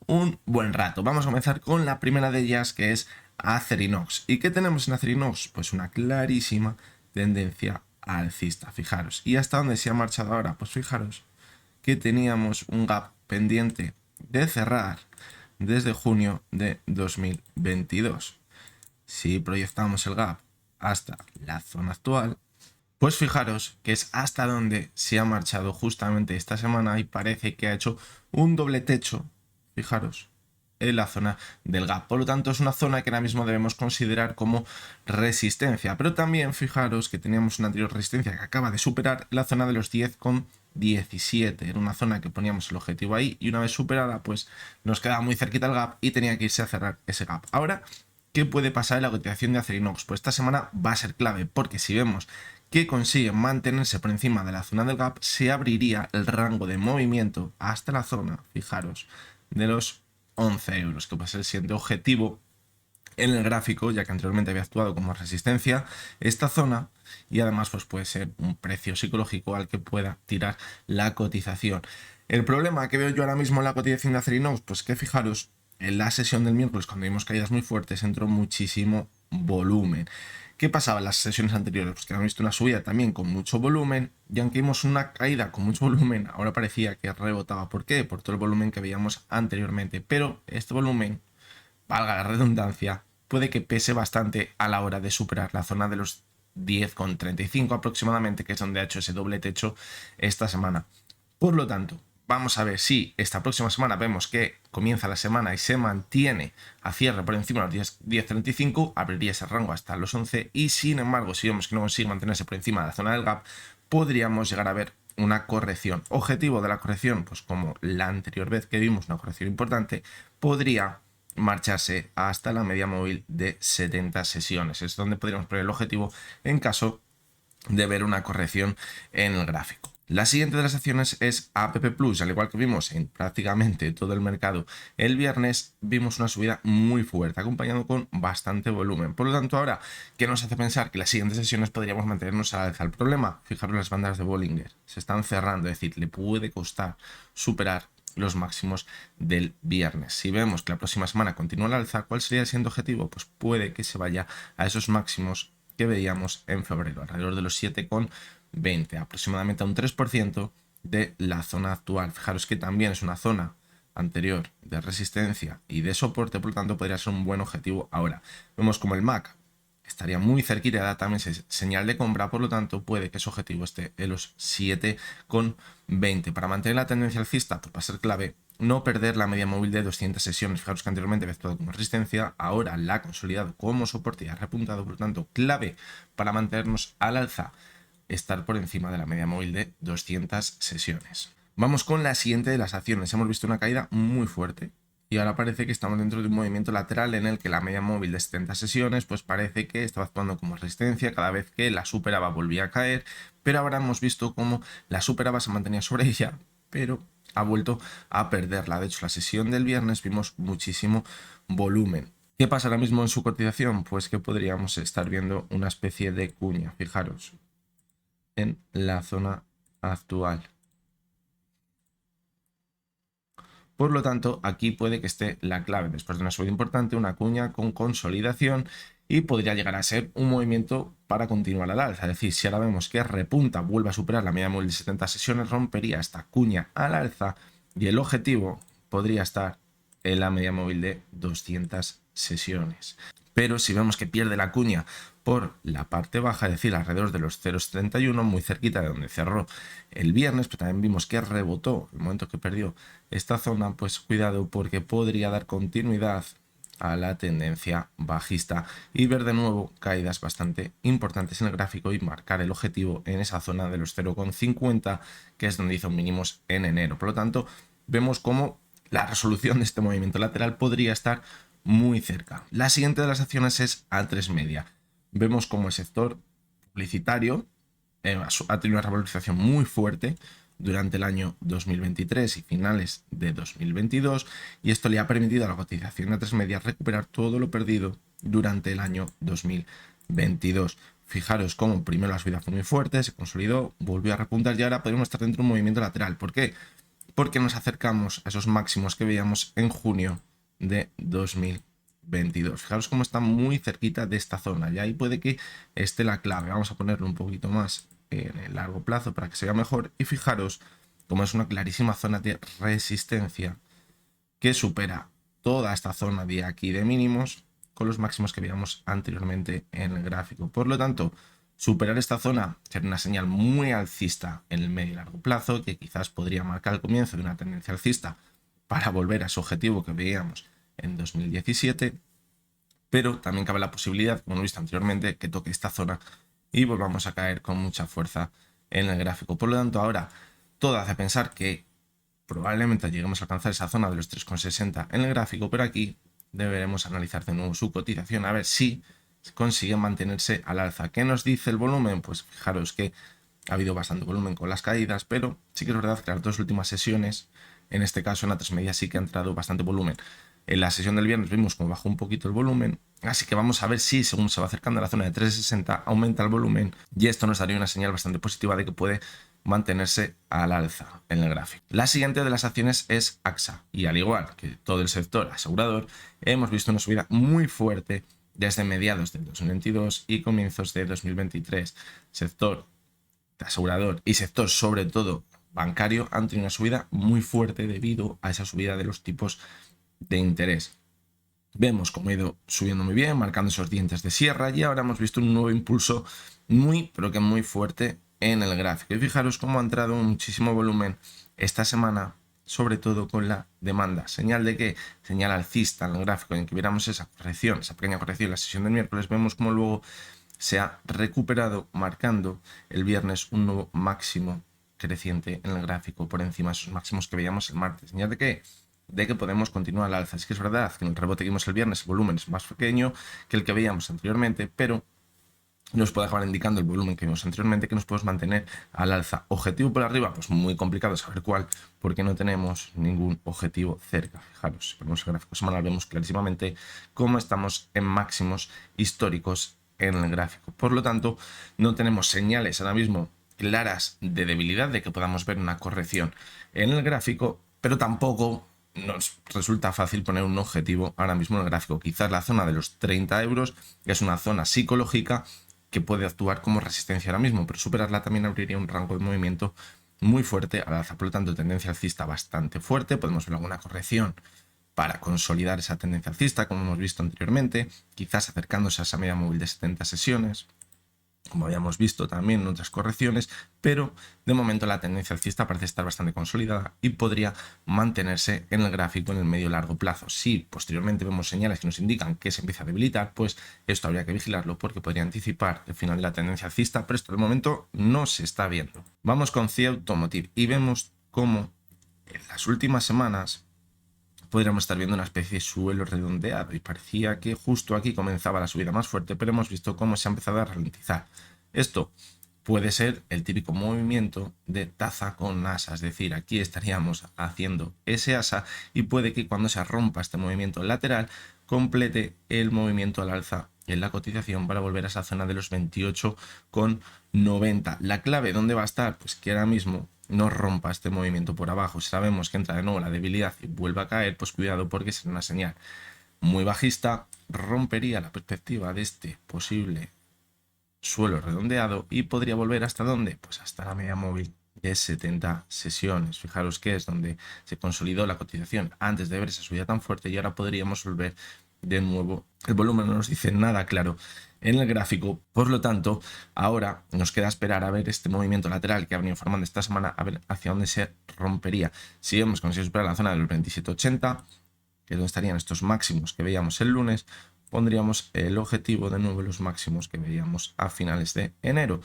un buen rato. Vamos a comenzar con la primera de ellas, que es Acerinox. ¿Y qué tenemos en Acerinox? Pues una clarísima tendencia alcista, fijaros. ¿Y hasta dónde se ha marchado ahora? Pues fijaros que teníamos un gap pendiente de cerrar desde junio de 2022. Si proyectamos el gap hasta la zona actual, pues fijaros que es hasta donde se ha marchado justamente esta semana y parece que ha hecho un doble techo, fijaros, en la zona del gap. Por lo tanto, es una zona que ahora mismo debemos considerar como resistencia. Pero también fijaros que teníamos una anterior resistencia que acaba de superar la zona de los 10,17. Era una zona que poníamos el objetivo ahí y una vez superada, pues nos quedaba muy cerquita el gap y tenía que irse a cerrar ese gap. Ahora, ¿qué puede pasar en la cotización de Acerinox? Pues esta semana va a ser clave, porque si vemos que consigue mantenerse por encima de la zona del gap, se abriría el rango de movimiento hasta la zona, fijaros, de los 11 euros, que puede ser el siguiente objetivo en el gráfico, ya que anteriormente había actuado como resistencia esta zona, y además pues puede ser un precio psicológico al que pueda tirar la cotización. El problema que veo yo ahora mismo en la cotización de Acerinox, pues que fijaros, en la sesión del miércoles, cuando vimos caídas muy fuertes, entró muchísimo volumen. ¿Qué pasaba en las sesiones anteriores? Pues que habíamos visto una subida también con mucho volumen, y aunque vimos una caída con mucho volumen, ahora parecía que rebotaba. ¿Por qué? Por todo el volumen que veíamos anteriormente. Pero este volumen, valga la redundancia, puede que pese bastante a la hora de superar la zona de los 10,35 aproximadamente, que es donde ha hecho ese doble techo esta semana. Por lo tanto, vamos a ver si esta próxima semana vemos que comienza la semana y se mantiene a cierre por encima de los 10,35, abriría ese rango hasta los 11 y sin embargo, si vemos que no consigue mantenerse por encima de la zona del gap, podríamos llegar a ver una corrección. Objetivo de la corrección, pues como la anterior vez que vimos una corrección importante, podría marcharse hasta la media móvil de 70 sesiones. Es donde podríamos poner el objetivo en caso de ver una corrección en el gráfico. La siguiente de las acciones es APP Plus. Al igual que vimos en prácticamente todo el mercado el viernes, vimos una subida muy fuerte, acompañado con bastante volumen. Por lo tanto, ahora, ¿qué nos hace pensar que las siguientes sesiones podríamos mantenernos a la alza? El problema, fijaros, las bandas de Bollinger se están cerrando, es decir, le puede costar superar los máximos del viernes. Si vemos que la próxima semana continúa al alza, ¿cuál sería el siguiente objetivo? Pues puede que se vaya a esos máximos que veíamos en febrero, alrededor de los 7,20, aproximadamente a un 3% de la zona actual. Fijaros que también es una zona anterior de resistencia y de soporte, por lo tanto podría ser un buen objetivo ahora. Vemos como el MAC estaría muy cerquita, da también señal de compra, por lo tanto puede que su objetivo esté en los 7,20. Para mantener la tendencia alcista, pues va a ser clave no perder la media móvil de 200 sesiones. Fijaros que anteriormente había actuado como resistencia, ahora la ha consolidado como soporte y ha repuntado, por lo tanto clave para mantenernos al alza, estar por encima de la media móvil de 200 sesiones. Vamos con la siguiente de las acciones. Hemos visto una caída muy fuerte y ahora parece que estamos dentro de un movimiento lateral en el que la media móvil de 70 sesiones pues parece que estaba actuando como resistencia. Cada vez que la superaba volvía a caer, pero ahora hemos visto cómo la superaba, se mantenía sobre ella, pero ha vuelto a perderla. De hecho, la sesión del viernes vimos muchísimo volumen. ¿Qué pasa ahora mismo en su cotización? Pues que podríamos estar viendo una especie de cuña, fijaros, en la zona actual. Por lo tanto, aquí puede que esté la clave. Después de una subida importante, una cuña con consolidación y podría llegar a ser un movimiento para continuar al alza. Es decir, si ahora vemos que repunta, vuelve a superar la media móvil de 70 sesiones, rompería esta cuña al alza y el objetivo podría estar en la media móvil de 200 sesiones. Pero si vemos que pierde la cuña por la parte baja, es decir, alrededor de los 0,71, muy cerquita de donde cerró el viernes, pero también vimos que rebotó el momento que perdió esta zona, pues cuidado porque podría dar continuidad a la tendencia bajista y ver de nuevo caídas bastante importantes en el gráfico y marcar el objetivo en esa zona de los 0,50, que es donde hizo mínimos en enero. Por lo tanto, vemos cómo la resolución de este movimiento lateral podría estar muy cerca. La siguiente de las acciones es A3 Media. Vemos como el sector publicitario ha tenido una revalorización muy fuerte durante el año 2023 y finales de 2022, y esto le ha permitido a la cotización de A3 Media recuperar todo lo perdido durante el año 2022. Fijaros cómo primero la subida fue muy fuerte, se consolidó, volvió a repuntar y ahora podemos estar dentro de un movimiento lateral. ¿Por qué? Porque nos acercamos a esos máximos que veíamos en junio de 2022. Fijaros cómo está muy cerquita de esta zona y ahí puede que esté la clave. Vamos a ponerlo un poquito más en el largo plazo para que se vea mejor y fijaros cómo es una clarísima zona de resistencia que supera toda esta zona de aquí de mínimos con los máximos que veíamos anteriormente en el gráfico. Por lo tanto, superar esta zona sería una señal muy alcista en el medio y largo plazo, que quizás podría marcar el comienzo de una tendencia alcista para volver a su objetivo que veíamos en 2017, pero también cabe la posibilidad, como hemos visto anteriormente, que toque esta zona y volvamos a caer con mucha fuerza en el gráfico. Por lo tanto, ahora todo hace pensar que probablemente lleguemos a alcanzar esa zona de los 3,60 en el gráfico, pero aquí deberemos analizar de nuevo su cotización a ver si consigue mantenerse al alza. ¿Qué nos dice el volumen? Pues fijaros que ha habido bastante volumen con las caídas, pero sí que es verdad que las dos últimas sesiones, en este caso en A3 Media, sí que ha entrado bastante volumen. En la sesión del viernes vimos como bajó un poquito el volumen, así que vamos a ver si según se va acercando a la zona de 3,60 aumenta el volumen y esto nos daría una señal bastante positiva de que puede mantenerse al alza en el gráfico. La siguiente de las acciones es AXA y al igual que todo el sector asegurador hemos visto una subida muy fuerte desde mediados del 2022 y comienzos de 2023. Sector asegurador y sector sobre todo bancario han tenido una subida muy fuerte debido a esa subida de los tipos de interés. Vemos cómo ha ido subiendo muy bien, marcando esos dientes de sierra y ahora hemos visto un nuevo impulso muy, pero que muy fuerte en el gráfico. Y fijaros cómo ha entrado muchísimo volumen esta semana, sobre todo con la demanda. ¿Señal de qué? Señal alcista en el gráfico. En que viéramos esa corrección, esa pequeña corrección en la sesión del miércoles, vemos cómo luego se ha recuperado, marcando el viernes un nuevo máximo creciente en el gráfico por encima de esos máximos que veíamos el martes. ¿Señal de qué? De que podemos continuar al alza. Es que es verdad que en el rebote que vimos el viernes el volumen es más pequeño que el que veíamos anteriormente, pero nos puede acabar indicando el volumen que vimos anteriormente que nos podemos mantener al alza. Objetivo por arriba, pues muy complicado saber cuál, porque no tenemos ningún objetivo cerca. Fijaros, si ponemos el gráfico semanal vemos clarísimamente cómo estamos en máximos históricos en el gráfico. Por lo tanto, no tenemos señales ahora mismo claras de debilidad, de que podamos ver una corrección en el gráfico, pero tampoco nos resulta fácil poner un objetivo ahora mismo en el gráfico. Quizás la zona de los 30 euros, que es una zona psicológica que puede actuar como resistencia ahora mismo, pero superarla también abriría un rango de movimiento muy fuerte al alza. Por lo tanto, tendencia alcista bastante fuerte. Podemos ver alguna corrección para consolidar esa tendencia alcista, como hemos visto anteriormente, quizás acercándose a esa media móvil de 70 sesiones, como habíamos visto también en otras correcciones, pero de momento la tendencia alcista parece estar bastante consolidada y podría mantenerse en el gráfico en el medio largo plazo. Si posteriormente vemos señales que nos indican que se empieza a debilitar, pues esto habría que vigilarlo porque podría anticipar el final de la tendencia alcista, pero esto de momento no se está viendo. Vamos con CIA Automotive y vemos cómo en las últimas semanas podríamos estar viendo una especie de suelo redondeado y parecía que justo aquí comenzaba la subida más fuerte, pero hemos visto cómo se ha empezado a ralentizar. Esto puede ser el típico movimiento de taza con asa, es decir, aquí estaríamos haciendo ese asa y puede que cuando se rompa este movimiento lateral complete el movimiento al alza en la cotización para volver a esa zona de los 28,90. La clave, ¿dónde va a estar? Pues que ahora mismo no rompa este movimiento por abajo. Si sabemos que entra de nuevo la debilidad y vuelve a caer, pues cuidado porque será una señal muy bajista, rompería la perspectiva de este posible suelo redondeado y podría volver hasta ¿dónde? Pues hasta la media móvil de 70 sesiones. Fijaros que es donde se consolidó la cotización antes de ver esa subida tan fuerte y ahora podríamos volver de nuevo. El volumen no nos dice nada claro en el gráfico, por lo tanto ahora nos queda esperar a ver este movimiento lateral que ha venido formando esta semana, a ver hacia dónde se rompería. Si hemos conseguido superar la zona de los 27,80, que es donde estarían estos máximos que veíamos el lunes, pondríamos el objetivo de nuevo los máximos que veíamos a finales de enero.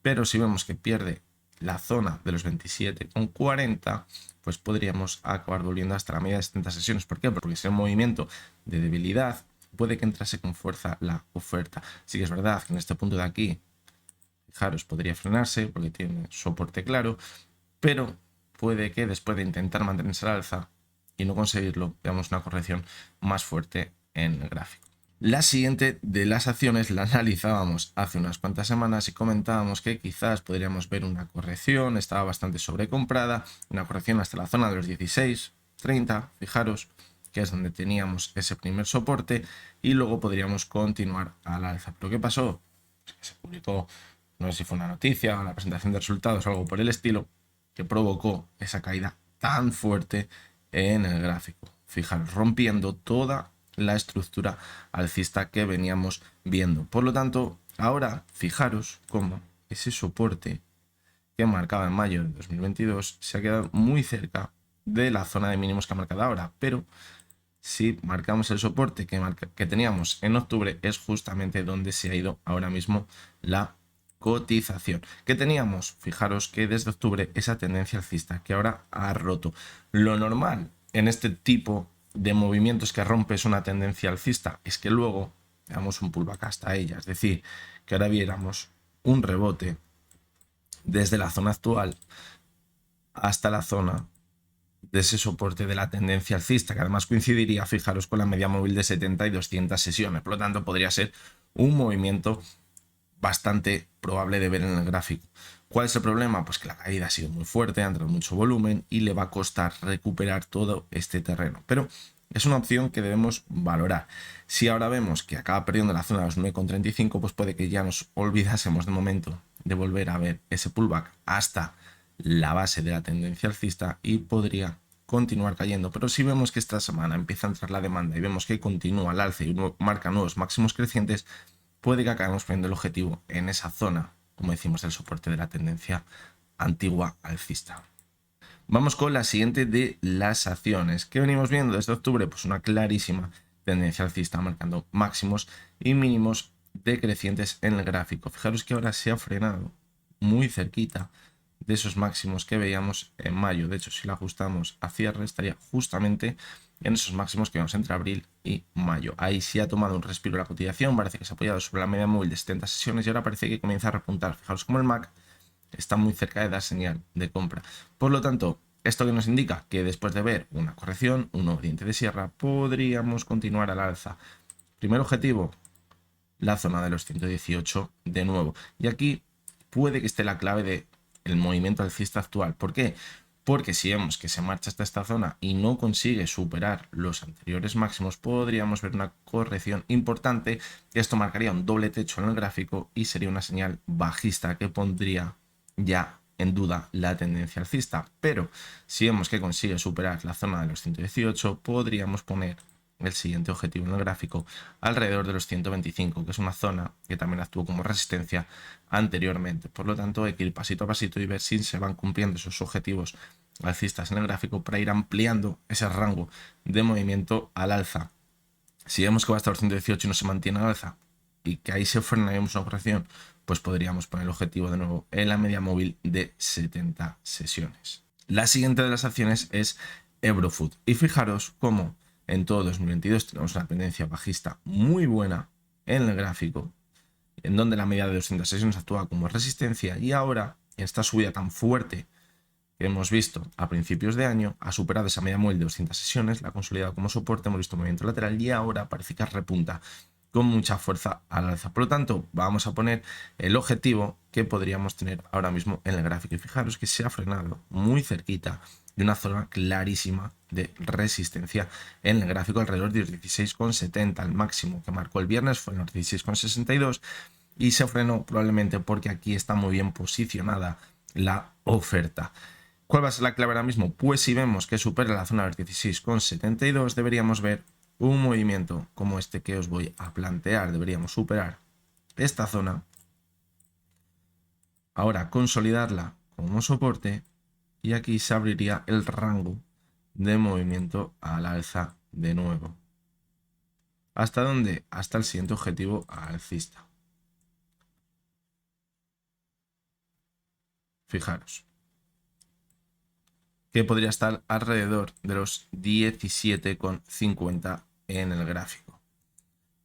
Pero si vemos que pierde la zona de los 27,40, pues podríamos acabar volviendo hasta la media de 70 sesiones. ¿Por qué? Porque si es un movimiento de debilidad, puede que entrase con fuerza la oferta. Sí que es verdad que en este punto de aquí, fijaros, podría frenarse porque tiene soporte claro, pero puede que después de intentar mantenerse al alza y no conseguirlo, veamos una corrección más fuerte en el gráfico. La siguiente de las acciones la analizábamos hace unas cuantas semanas y comentábamos que quizás podríamos ver una corrección, estaba bastante sobrecomprada, una corrección hasta la zona de los 16,30, fijaros, que es donde teníamos ese primer soporte y luego podríamos continuar al alza. ¿Pero qué pasó? Pues que se publicó, no sé si fue una noticia o la presentación de resultados o algo por el estilo, que provocó esa caída tan fuerte en el gráfico. Fijaros, rompiendo toda la estructura alcista que veníamos viendo. Por lo tanto, ahora fijaros cómo ese soporte que marcaba en mayo de 2022 se ha quedado muy cerca de la zona de mínimos que ha marcado ahora, pero si marcamos el soporte que teníamos en octubre, es justamente donde se ha ido ahora mismo la cotización. ¿Qué teníamos? Fijaros que desde octubre esa tendencia alcista que ahora ha roto. Lo normal en este tipo de movimientos que rompes una tendencia alcista es que luego damos un pullback hasta ella, es decir, que ahora viéramos un rebote desde la zona actual hasta la zona de ese soporte de la tendencia alcista, que además coincidiría, fijaros, con la media móvil de 70 y 200 sesiones. Por lo tanto, podría ser un movimiento bastante probable de ver en el gráfico. ¿Cuál es el problema? Pues que la caída ha sido muy fuerte, ha entrado mucho volumen y le va a costar recuperar todo este terreno. Pero es una opción que debemos valorar. Si ahora vemos que acaba perdiendo la zona de los 9,35, pues puede que ya nos olvidásemos de momento de volver a ver ese pullback hasta la base de la tendencia alcista y podría continuar cayendo. Pero si vemos que esta semana empieza a entrar la demanda y vemos que continúa al alza y marca nuevos máximos crecientes, puede que acabemos poniendo el objetivo en esa zona, como decimos, del soporte de la tendencia antigua alcista. Vamos con la siguiente de las acciones. ¿Qué venimos viendo desde octubre? Pues una clarísima tendencia alcista marcando máximos y mínimos decrecientes en el gráfico. Fijaros que ahora se ha frenado muy cerquita de esos máximos que veíamos en mayo. De hecho, si la ajustamos a cierre, estaría justamente en esos máximos que vemos entre abril y mayo. Ahí sí ha tomado un respiro la cotización, parece que se ha apoyado sobre la media móvil de 70 sesiones y ahora parece que comienza a repuntar. Fijaros como el MAC está muy cerca de dar señal de compra. Por lo tanto, esto que nos indica que después de ver una corrección, un nuevo diente de sierra, podríamos continuar al alza. Primer objetivo, la zona de los 118 de nuevo. Y aquí puede que esté la clave de el movimiento alcista actual. ¿Por qué? Porque si vemos que se marcha hasta esta zona y no consigue superar los anteriores máximos, podríamos ver una corrección importante. Esto marcaría un doble techo en el gráfico y sería una señal bajista que pondría ya en duda la tendencia alcista. Pero si vemos que consigue superar la zona de los 118, podríamos poner el siguiente objetivo en el gráfico alrededor de los 125, que es una zona que también actuó como resistencia anteriormente. Por lo tanto, hay que ir pasito a pasito y ver si se van cumpliendo esos objetivos alcistas en el gráfico para ir ampliando ese rango de movimiento al alza. Si vemos que va hasta los 118 y no se mantiene al alza y que ahí se frenaríamos una corrección, pues podríamos poner el objetivo de nuevo en la media móvil de 70 sesiones. La siguiente de las acciones es Eurofood. Y fijaros cómo en todo 2022 tenemos una tendencia bajista muy buena en el gráfico, en donde la media de 200 sesiones actúa como resistencia, y ahora en esta subida tan fuerte que hemos visto a principios de año ha superado esa media móvil de 200 sesiones, la ha consolidado como soporte, hemos visto movimiento lateral y ahora parece que repunta con mucha fuerza al alza. Por lo tanto, vamos a poner el objetivo que podríamos tener ahora mismo en el gráfico. Y fijaros que se ha frenado muy cerquita de una zona clarísima de resistencia en el gráfico alrededor de los 16,70. El máximo que marcó el viernes fue en los 16,62 y se frenó probablemente porque aquí está muy bien posicionada la oferta. ¿Cuál va a ser la clave ahora mismo? Pues si vemos que supera la zona de los 16,72, deberíamos ver un movimiento como este que os voy a plantear. Deberíamos superar esta zona, ahora consolidarla como soporte, y aquí se abriría el rango de movimiento al alza de nuevo. ¿Hasta dónde? Hasta el siguiente objetivo alcista. Fijaros que podría estar alrededor de los 17,50 en el gráfico.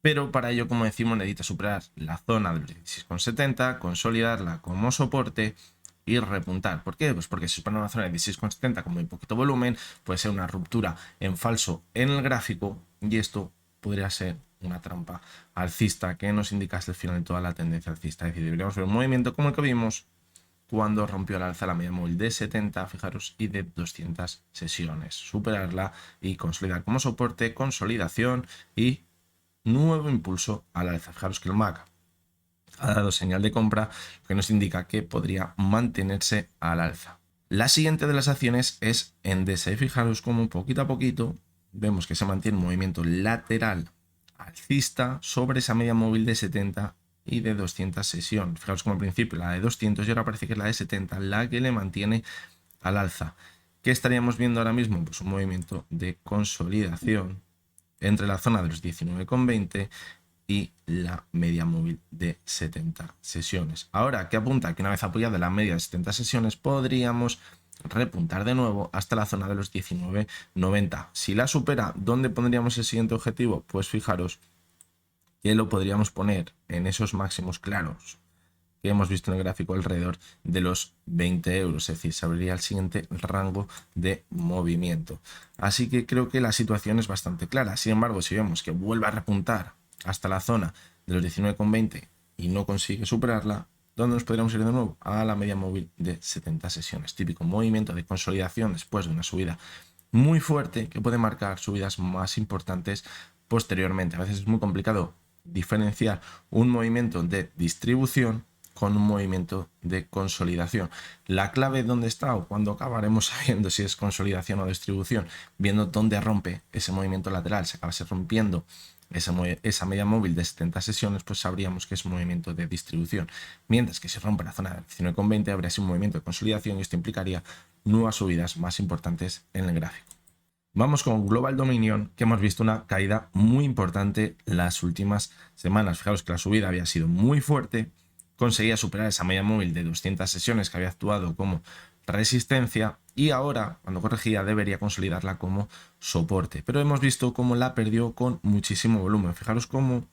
Pero para ello, como decimos, necesita superar la zona de los 16,70, consolidarla como soporte y repuntar. ¿Por qué? Pues porque si supera una zona de 16,70 con muy poquito volumen, puede ser una ruptura en falso en el gráfico, y esto podría ser una trampa alcista que nos indica el final de toda la tendencia alcista. Es decir, deberíamos ver un movimiento como el que vimos cuando rompió al alza la media móvil de 70, fijaros, y de 200 sesiones. Superarla y consolidar como soporte, consolidación y nuevo impulso al alza. Fijaros que el MAC ha dado señal de compra, lo que nos indica que podría mantenerse al alza. La siguiente de las acciones es Endesa, y fijaros cómo poquito a poquito vemos que se mantiene un movimiento lateral alcista sobre esa media móvil de 70 y de 200 sesiones. Fijaros como al principio la de 200 y ahora parece que es la de 70 la que le mantiene al alza. ¿Qué estaríamos viendo ahora mismo? Pues un movimiento de consolidación entre la zona de los 19,20 y la media móvil de 70 sesiones. Ahora, ¿qué apunta? Que una vez apoyada la media de 70 sesiones podríamos repuntar de nuevo hasta la zona de los 19,90. Si la supera, ¿dónde pondríamos el siguiente objetivo? Pues fijaros que lo podríamos poner en esos máximos claros que hemos visto en el gráfico alrededor de los 20 euros, es decir, se abriría el siguiente rango de movimiento. Así que creo que la situación es bastante clara. Sin embargo, si vemos que vuelve a repuntar hasta la zona de los 19,20 y no consigue superarla, ¿dónde nos podríamos ir de nuevo? A la media móvil de 70 sesiones. Típico movimiento de consolidación después de una subida muy fuerte que puede marcar subidas más importantes posteriormente. A veces es muy complicado diferenciar un movimiento de distribución con un movimiento de consolidación. La clave dónde está o cuándo acabaremos sabiendo si es consolidación o distribución, viendo dónde rompe ese movimiento lateral, se acaba rompiendo esa media móvil de 70 sesiones, pues sabríamos que es un movimiento de distribución. Mientras que si rompe la zona de 19,20 habría sido un movimiento de consolidación y esto implicaría nuevas subidas más importantes en el gráfico. Vamos con Global Dominion, que hemos visto una caída muy importante las últimas semanas. Fijaros que la subida había sido muy fuerte, conseguía superar esa media móvil de 200 sesiones que había actuado como resistencia y ahora, cuando corregía, debería consolidarla como soporte. Pero hemos visto cómo la perdió con muchísimo volumen. Fijaros cómo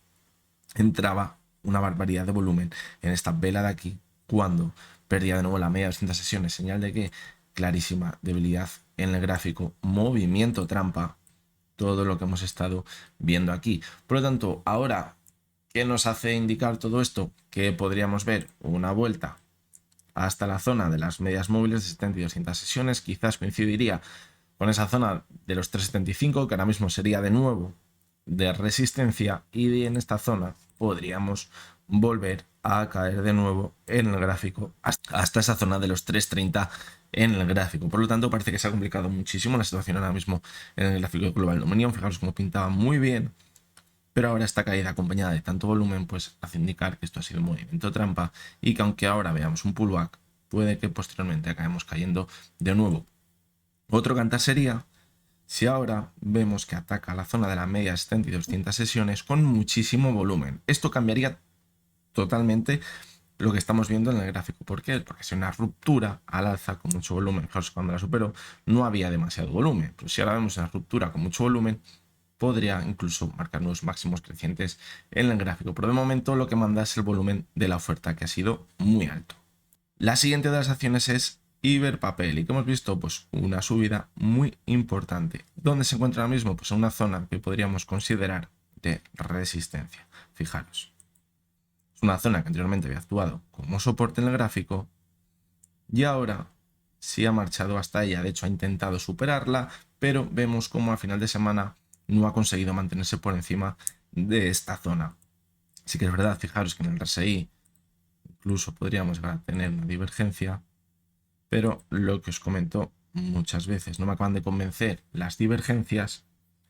entraba una barbaridad de volumen en esta vela de aquí cuando perdía de nuevo la media de 200 sesiones, señal de que clarísima debilidad en el gráfico, movimiento trampa, todo lo que hemos estado viendo aquí. Por lo tanto, ahora, ¿qué nos hace indicar todo esto? Que podríamos ver una vuelta hasta la zona de las medias móviles de 70 y 200 sesiones, quizás coincidiría con esa zona de los 375, que ahora mismo sería de nuevo de resistencia, y en esta zona podríamos volver a caer de nuevo en el gráfico hasta esa zona de los 3.30 en el gráfico. Por lo tanto, parece que se ha complicado muchísimo la situación ahora mismo en el gráfico global de Omnium. Fijaros cómo pintaba muy bien, pero ahora esta caída acompañada de tanto volumen pues hace indicar que esto ha sido un movimiento trampa y que aunque ahora veamos un pullback, puede que posteriormente acabemos cayendo de nuevo. Otro cantar sería si ahora vemos que ataca la zona de la media 70 y 200 sesiones con muchísimo volumen. Esto cambiaría totalmente lo que estamos viendo en el gráfico. ¿Por qué? Porque si una ruptura al alza con mucho volumen, fijaros, cuando la superó no había demasiado volumen, pero si ahora vemos una ruptura con mucho volumen, podría incluso marcar nuevos máximos crecientes en el gráfico. Pero de momento lo que manda es el volumen de la oferta, que ha sido muy alto. La siguiente de las acciones es Iberpapel, y que hemos visto pues una subida muy importante. ¿Dónde se encuentra ahora mismo? Pues en una zona que podríamos considerar de resistencia. Fijaros, es una zona que anteriormente había actuado como soporte en el gráfico y ahora sí ha marchado hasta ella. De hecho, ha intentado superarla, pero vemos como a final de semana no ha conseguido mantenerse por encima de esta zona. Sí que es verdad, fijaros que en el RSI incluso podríamos tener una divergencia, pero lo que os comento muchas veces, no me acaban de convencer las divergencias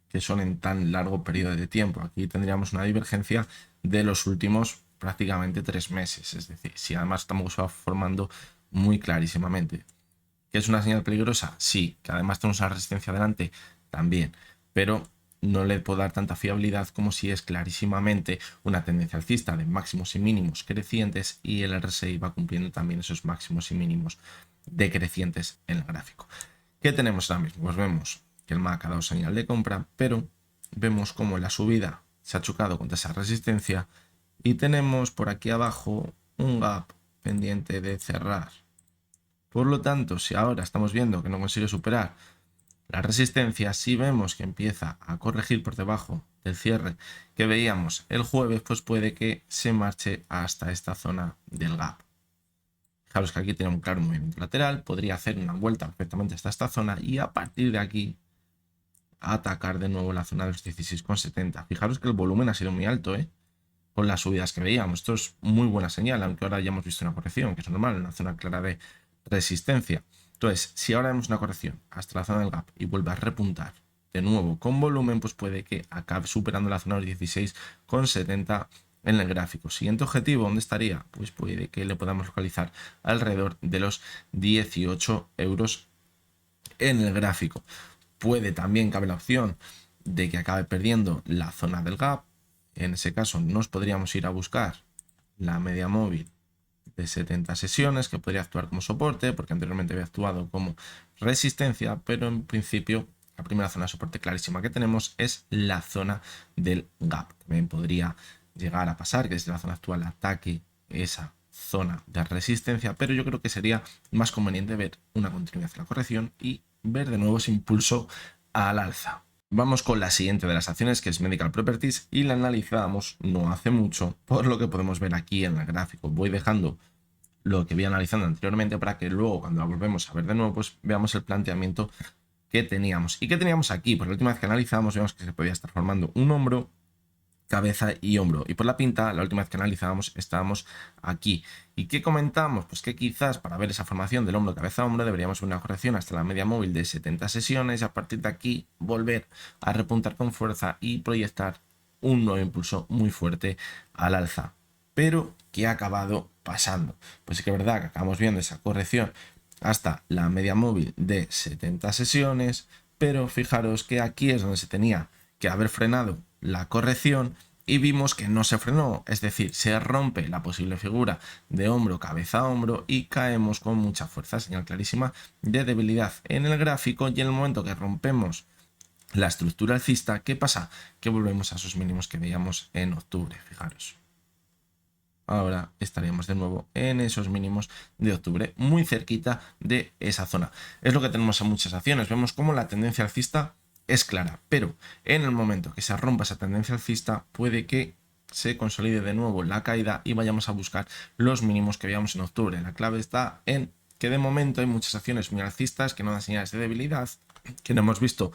que son en tan largo periodo de tiempo. Aquí tendríamos una divergencia de los últimos prácticamente 3 meses, es decir, si además estamos formando muy clarísimamente. ¿Que es una señal peligrosa? Sí. ¿Que además tenemos una resistencia adelante? También, pero no le puedo dar tanta fiabilidad como si es clarísimamente una tendencia alcista de máximos y mínimos crecientes y el RSI va cumpliendo también esos máximos y mínimos decrecientes en el gráfico. ¿Qué tenemos ahora mismo? Pues vemos que el MAC ha dado señal de compra, pero vemos como la subida se ha chocado contra esa resistencia y tenemos por aquí abajo un gap pendiente de cerrar. Por lo tanto, si ahora estamos viendo que no consigue superar la resistencia, si vemos que empieza a corregir por debajo del cierre que veíamos el jueves, pues puede que se marche hasta esta zona del gap. Fijaros que aquí tiene un claro movimiento lateral, podría hacer una vuelta perfectamente hasta esta zona y a partir de aquí atacar de nuevo la zona de los 16,70. Fijaros que el volumen ha sido muy alto, con las subidas que veíamos. Esto es muy buena señal, aunque ahora ya hemos visto una corrección, que es normal, una zona clara de resistencia. Entonces, si ahora vemos una corrección hasta la zona del gap y vuelve a repuntar de nuevo con volumen, pues puede que acabe superando la zona de los 16,70 en el gráfico. Siguiente objetivo, ¿dónde estaría? Pues puede que le podamos localizar alrededor de los 18 euros en el gráfico. Puede también cabe la opción de que acabe perdiendo la zona del gap. En ese caso nos podríamos ir a buscar la media móvil de 70 sesiones, que podría actuar como soporte, porque anteriormente había actuado como resistencia, pero en principio la primera zona de soporte clarísima que tenemos es la zona del gap. También podría llegar a pasar que desde la zona actual ataque esa zona de resistencia, pero yo creo que sería más conveniente ver una continuidad de la corrección y ver de nuevo ese impulso al alza. Vamos con la siguiente de las acciones, que es Medical Properties, y la analizamos no hace mucho, por lo que podemos ver aquí en el gráfico. Voy dejando lo que vi analizando anteriormente para que luego, cuando la volvemos a ver de nuevo, pues veamos el planteamiento que teníamos. ¿Y qué teníamos aquí? Pues la última vez que analizamos vemos que se podía estar formando un hombro, cabeza y hombro. Y por la pinta, la última vez que analizábamos, estábamos aquí. ¿Y qué comentamos? Pues que quizás para ver esa formación del hombro, cabeza, hombro, deberíamos ver una corrección hasta la media móvil de 70 sesiones y a partir de aquí volver a repuntar con fuerza y proyectar un nuevo impulso muy fuerte al alza. Pero, ¿qué ha acabado pasando? Pues sí que es verdad que acabamos viendo esa corrección hasta la media móvil de 70 sesiones, pero fijaros que aquí es donde se tenía que haber frenado la corrección y vimos que no se frenó, es decir, se rompe la posible figura de hombro, cabeza, hombro y caemos con mucha fuerza, señal clarísima de debilidad en el gráfico. Y en el momento que rompemos la estructura alcista, ¿qué pasa? Que volvemos a esos mínimos que veíamos en octubre, fijaros. Ahora estaríamos de nuevo en esos mínimos de octubre, muy cerquita de esa zona. Es lo que tenemos en muchas acciones. Vemos cómo la tendencia alcista es clara, pero en el momento que se rompa esa tendencia alcista puede que se consolide de nuevo la caída y vayamos a buscar los mínimos que veíamos en octubre. La clave está en que de momento hay muchas acciones muy alcistas que no dan señales de debilidad, que no hemos visto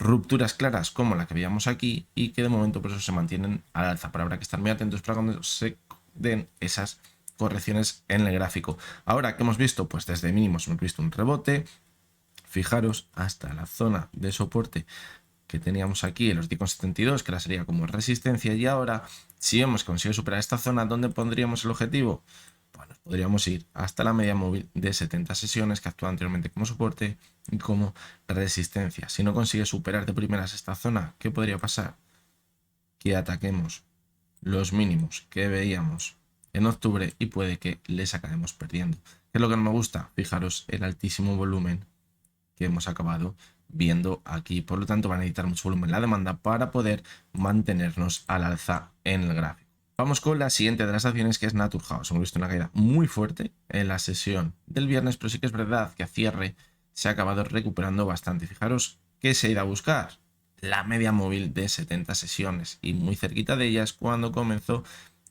rupturas claras como la que veíamos aquí y que de momento por eso se mantienen al alza, pero habrá que estar muy atentos para cuando se den esas correcciones en el gráfico. Ahora, ¿qué hemos visto? Pues desde mínimos hemos visto un rebote. Fijaros hasta la zona de soporte que teníamos aquí en los 10,72, que la sería como resistencia, y ahora si hemos conseguido superar esta zona, ¿dónde pondríamos el objetivo? Bueno, podríamos ir hasta la media móvil de 70 sesiones que actúa anteriormente como soporte y como resistencia. Si no consigue superar de primeras esta zona, ¿qué podría pasar? Que ataquemos los mínimos que veíamos en octubre y puede que les acabemos perdiendo. ¿Qué es lo que no me gusta? Fijaros el altísimo volumen que hemos acabado viendo aquí. Por lo tanto, va a necesitar mucho volumen la demanda para poder mantenernos al alza en el gráfico. Vamos con la siguiente de las acciones, que es Naturhaus. Hemos visto una caída muy fuerte en la sesión del viernes, pero sí que es verdad que a cierre se ha acabado recuperando bastante. Fijaros que se ha ido a buscar la media móvil de 70 sesiones y muy cerquita de ellas cuando comenzó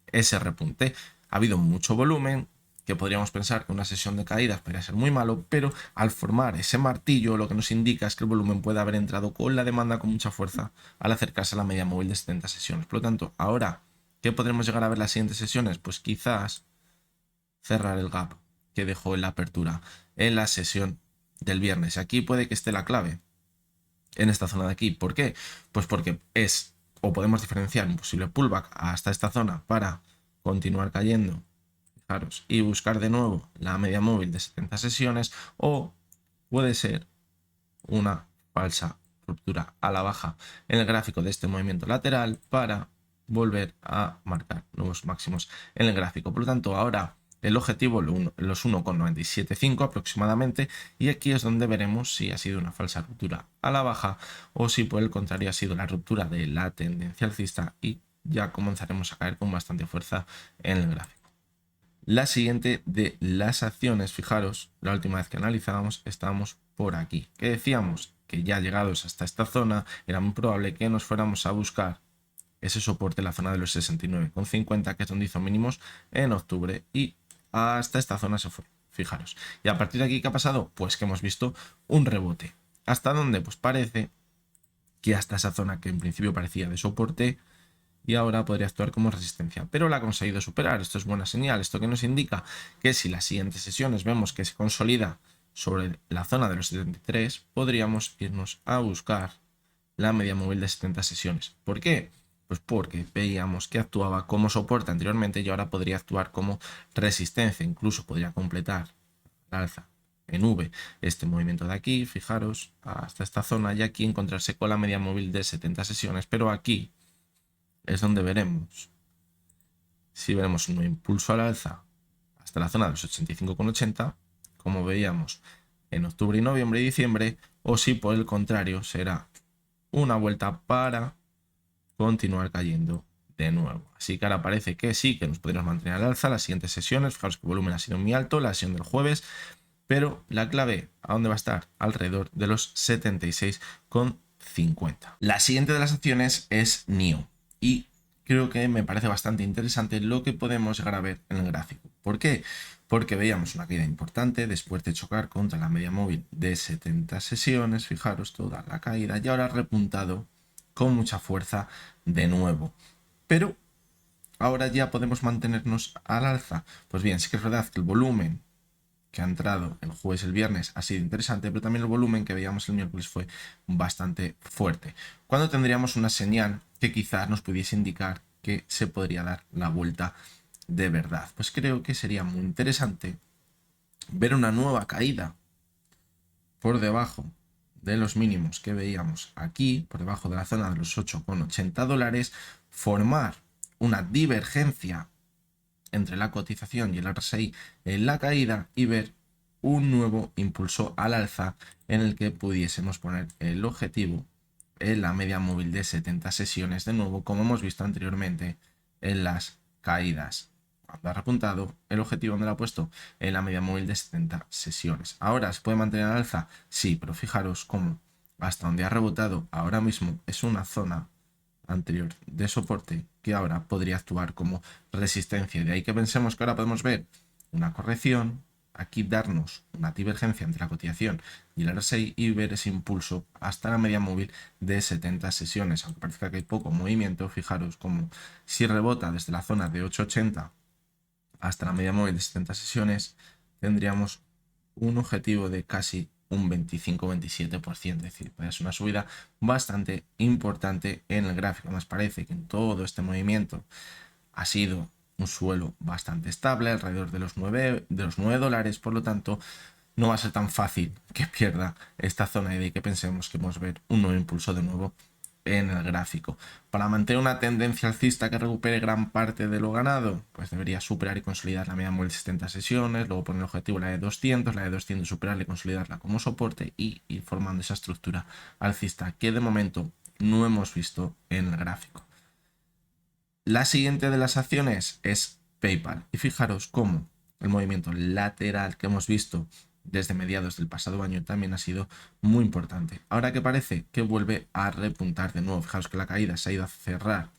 ese repunte. Ha habido mucho volumen, que podríamos pensar que una sesión de caídas podría ser muy malo, pero al formar ese martillo lo que nos indica es que el volumen puede haber entrado con la demanda con mucha fuerza al acercarse a la media móvil de 70 sesiones. Por lo tanto, ahora, ¿qué podremos llegar a ver las siguientes sesiones? Pues quizás cerrar el gap que dejó en la apertura en la sesión del viernes. Aquí puede que esté la clave en esta zona de aquí. ¿Por qué? Pues porque es, o podemos diferenciar un posible pullback hasta esta zona para continuar cayendo, fijaros, y buscar de nuevo la media móvil de 70 sesiones, o puede ser una falsa ruptura a la baja en el gráfico de este movimiento lateral para volver a marcar nuevos máximos en el gráfico. Por lo tanto, ahora el objetivo los 1,975 aproximadamente, y aquí es donde veremos si ha sido una falsa ruptura a la baja o si por el contrario ha sido la ruptura de la tendencia alcista y ya comenzaremos a caer con bastante fuerza en el gráfico. La siguiente de las acciones, fijaros, la última vez que analizábamos estábamos por aquí, que decíamos que ya llegados hasta esta zona era muy probable que nos fuéramos a buscar ese soporte en la zona de los 69,50, que es donde hizo mínimos en octubre, y hasta esta zona se fue, fijaros. Y a partir de aquí, ¿qué ha pasado? Pues que hemos visto un rebote. ¿Hasta dónde? Pues parece que hasta esa zona que en principio parecía de soporte y ahora podría actuar como resistencia, pero la ha conseguido superar. Esto es buena señal. Esto que nos indica que si las siguientes sesiones vemos que se consolida sobre la zona de los 73, podríamos irnos a buscar la media móvil de 70 sesiones. ¿Por qué? Pues porque veíamos que actuaba como soporte anteriormente y ahora podría actuar como resistencia. Incluso podría completar la alza en V este movimiento de aquí, fijaros, hasta esta zona, y aquí encontrarse con la media móvil de 70 sesiones. Pero aquí es donde veremos si veremos un impulso al alza hasta la zona de los 85,80, como veíamos en octubre y noviembre y diciembre, o si por el contrario será una vuelta para continuar cayendo de nuevo. Así que ahora parece que sí, que nos podríamos mantener al alza las siguientes sesiones. Fijaros que el volumen ha sido muy alto, la sesión del jueves, pero la clave, ¿a dónde va a estar? Alrededor de los 76,50. La siguiente de las acciones es NIO, y creo que me parece bastante interesante lo que podemos llegar a ver en el gráfico. ¿Por qué? Porque veíamos una caída importante después de chocar contra la media móvil de 70 sesiones, fijaros toda la caída, y ahora ha repuntado con mucha fuerza de nuevo. Pero ahora ya podemos mantenernos al alza. Pues bien, sí que es verdad que el volumen que ha entrado el jueves y el viernes ha sido interesante, pero también el volumen que veíamos el miércoles fue bastante fuerte. ¿Cuándo tendríamos una señal que quizás nos pudiese indicar que se podría dar la vuelta de verdad? Pues creo que sería muy interesante ver una nueva caída por debajo de los mínimos que veíamos aquí, por debajo de la zona de los 8,80 dólares, formar una divergencia entre la cotización y el RSI en la caída y ver un nuevo impulso al alza en el que pudiésemos poner el objetivo en la media móvil de 70 sesiones, de nuevo como hemos visto anteriormente en las caídas. Cuando ha repuntado, el objetivo donde lo ha puesto en la media móvil de 70 sesiones. Ahora, ¿se puede mantener al alza? Sí, pero fijaros cómo hasta donde ha rebotado ahora mismo es una zona anterior de soporte que ahora podría actuar como resistencia. De ahí que pensemos que ahora podemos ver una corrección, aquí darnos una divergencia entre la cotización y el RSI y ver ese impulso hasta la media móvil de 70 sesiones. Aunque parezca que hay poco movimiento, fijaros como si rebota desde la zona de 8,80 hasta la media móvil de 70 sesiones, tendríamos un objetivo de casi un 25-27%, es decir, es una subida bastante importante en el gráfico. Nos parece que en todo este movimiento ha sido un suelo bastante estable, alrededor de los 9 dólares, por lo tanto, no va a ser tan fácil que pierda esta zona y de que pensemos que vamos a ver un nuevo impulso de nuevo en el gráfico. Para mantener una tendencia alcista que recupere gran parte de lo ganado, pues debería superar y consolidar la media móvil de 70 sesiones, luego poner el objetivo la de 200, la de 200 superarla y consolidarla como soporte y ir formando esa estructura alcista que de momento no hemos visto en el gráfico. La siguiente de las acciones es PayPal y fijaros cómo el movimiento lateral que hemos visto desde mediados del pasado año también ha sido muy importante. Ahora que parece que vuelve a repuntar de nuevo. Fijaros que la caída se ha ido a cerrar,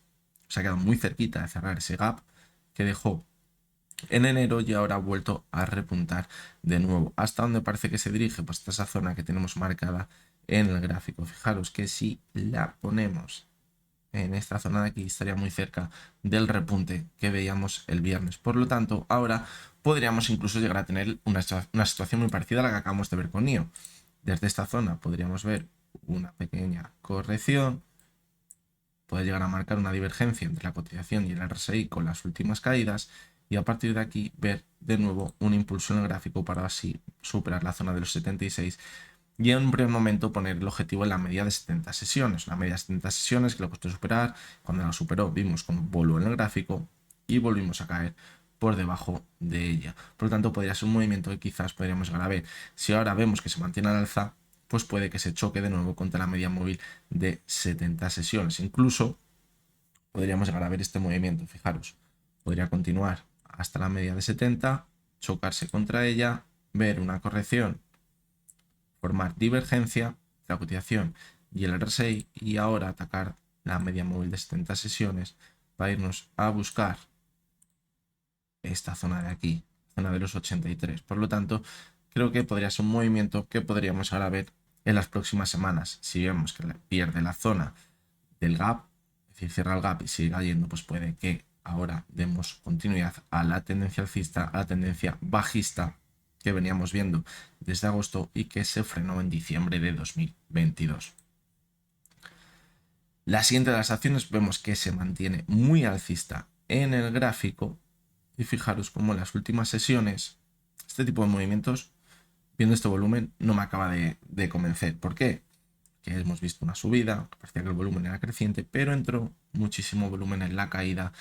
se ha quedado muy cerquita de cerrar ese gap que dejó en enero y ahora ha vuelto a repuntar de nuevo. ¿Hasta dónde parece que se dirige? Pues hasta esa zona que tenemos marcada en el gráfico. Fijaros que si la ponemos en esta zona de aquí estaría muy cerca del repunte que veíamos el viernes. Por lo tanto, ahora podríamos incluso llegar a tener una situación muy parecida a la que acabamos de ver con NIO. Desde esta zona podríamos ver una pequeña corrección, puede llegar a marcar una divergencia entre la cotización y el RSI con las últimas caídas y a partir de aquí ver de nuevo un impulso en el gráfico para así superar la zona de los 76 y en un primer momento poner el objetivo en la media de 70 sesiones. La media de 70 sesiones que lo costó superar, cuando la superó vimos como voló en el gráfico y volvimos a caer por debajo de ella. Por lo tanto, podría ser un movimiento que quizás podríamos llegar a ver. Si ahora vemos que se mantiene al alza, pues puede que se choque de nuevo contra la media móvil de 70 sesiones. Incluso podríamos llegar a ver este movimiento, fijaros, podría continuar hasta la media de 70, chocarse contra ella, ver una corrección, formar divergencia, la cotización y el RSI y ahora atacar la media móvil de 70 sesiones para irnos a buscar esta zona de aquí, zona de los 83. Por lo tanto, creo que podría ser un movimiento que podríamos ahora ver en las próximas semanas. Si vemos que pierde la zona del gap, es decir, cierra el gap y sigue cayendo, pues puede que ahora demos continuidad a la tendencia alcista, a la tendencia bajista que veníamos viendo desde agosto y que se frenó en diciembre de 2022. La siguiente de las acciones vemos que se mantiene muy alcista en el gráfico y fijaros cómo en las últimas sesiones este tipo de movimientos, viendo este volumen, no me acaba de convencer. ¿Por qué? Que hemos visto una subida, parecía que el volumen era creciente, pero entró muchísimo volumen en la caída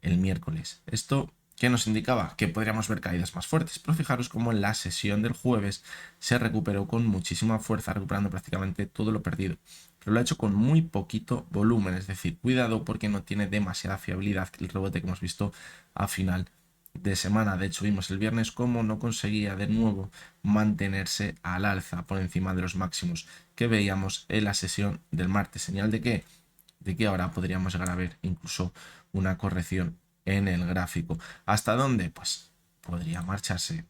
el miércoles. Esto, ¿qué nos indicaba? Que podríamos ver caídas más fuertes, pero fijaros cómo en la sesión del jueves se recuperó con muchísima fuerza, recuperando prácticamente todo lo perdido. Pero lo ha hecho con muy poquito volumen, es decir, cuidado porque no tiene demasiada fiabilidad el rebote que hemos visto a final de semana. De hecho, vimos el viernes cómo no conseguía de nuevo mantenerse al alza por encima de los máximos que veíamos en la sesión del martes. Señal de que ahora podríamos llegar a ver incluso una corrección en el gráfico. ¿Hasta dónde? Pues podría marcharse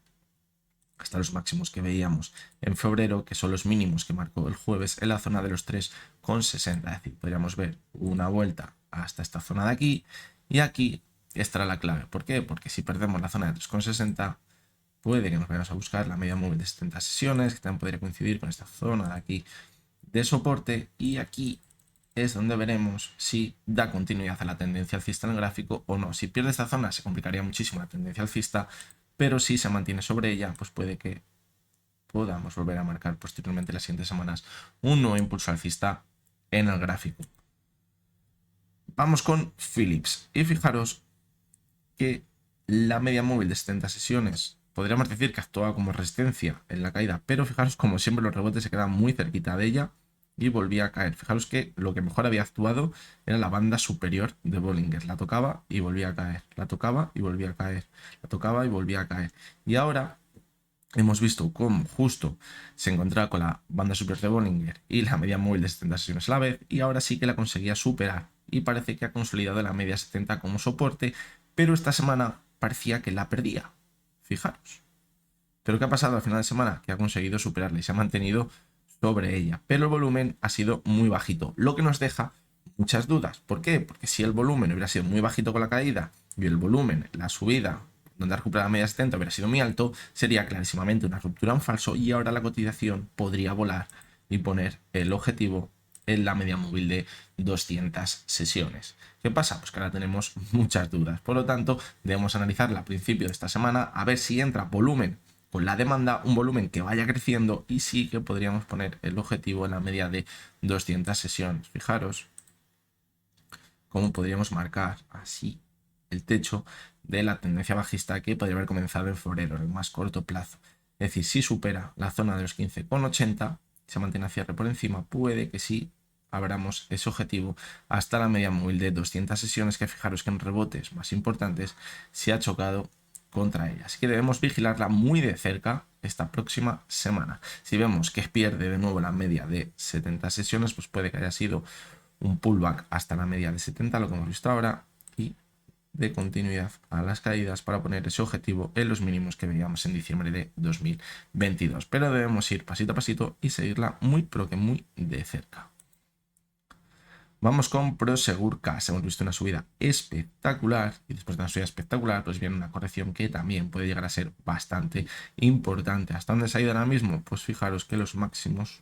hasta los máximos que veíamos en febrero, que son los mínimos que marcó el jueves en la zona de los 3,60. Es decir, podríamos ver una vuelta hasta esta zona de aquí y aquí estará la clave. ¿Por qué? Porque si perdemos la zona de 3,60 puede que nos vayamos a buscar la media móvil de 70 sesiones, que también podría coincidir con esta zona de aquí de soporte y aquí es donde veremos si da continuidad a la tendencia alcista en el gráfico o no. Si pierde esta zona se complicaría muchísimo la tendencia alcista, pero si se mantiene sobre ella, pues puede que podamos volver a marcar posteriormente las siguientes semanas un nuevo impulso alcista en el gráfico. Vamos con Philips y fijaros que la media móvil de 70 sesiones podríamos decir que actuaba como resistencia en la caída, pero fijaros como siempre los rebotes se quedan muy cerquita de ella y volvía a caer. Fijaros que lo que mejor había actuado era la banda superior de Bollinger. La tocaba y volvía a caer. La tocaba y volvía a caer. La tocaba y volvía a caer. Y ahora hemos visto cómo justo se encontraba con la banda superior de Bollinger y la media móvil de 70 sesiones a la vez y ahora sí que la conseguía superar y parece que ha consolidado la media 70 como soporte, pero esta semana parecía que la perdía. Fijaros. Pero ¿qué ha pasado al final de semana? Que ha conseguido superarla y se ha mantenido sobre ella, pero el volumen ha sido muy bajito, lo que nos deja muchas dudas. ¿Por qué? Porque si el volumen hubiera sido muy bajito con la caída y el volumen, la subida, donde ha recuperado la media de 70 hubiera sido muy alto, sería clarísimamente una ruptura en falso y ahora la cotización podría volar y poner el objetivo en la media móvil de 200 sesiones. ¿Qué pasa? Pues que ahora tenemos muchas dudas. Por lo tanto, debemos analizarla a principio de esta semana a ver si entra volumen con la demanda, un volumen que vaya creciendo y sí que podríamos poner el objetivo en la media de 200 sesiones. Fijaros cómo podríamos marcar así el techo de la tendencia bajista que podría haber comenzado en febrero, en el más corto plazo. Es decir, si supera la zona de los 15,80, se mantiene a cierre por encima, puede que sí abramos ese objetivo hasta la media móvil de 200 sesiones, que fijaros que en rebotes más importantes se ha chocado contra ella. Así que debemos vigilarla muy de cerca esta próxima semana. Si vemos que pierde de nuevo la media de 70 sesiones, pues puede que haya sido un pullback hasta la media de 70, lo que hemos visto ahora, y de continuidad a las caídas para poner ese objetivo en los mínimos que veíamos en diciembre de 2022. Pero debemos ir pasito a pasito y seguirla muy, pero que muy de cerca. Vamos con Prosegur Cash. Hemos visto una subida espectacular y después de una subida espectacular pues viene una corrección que también puede llegar a ser bastante importante. ¿Hasta dónde se ha ido ahora mismo? Pues fijaros que los máximos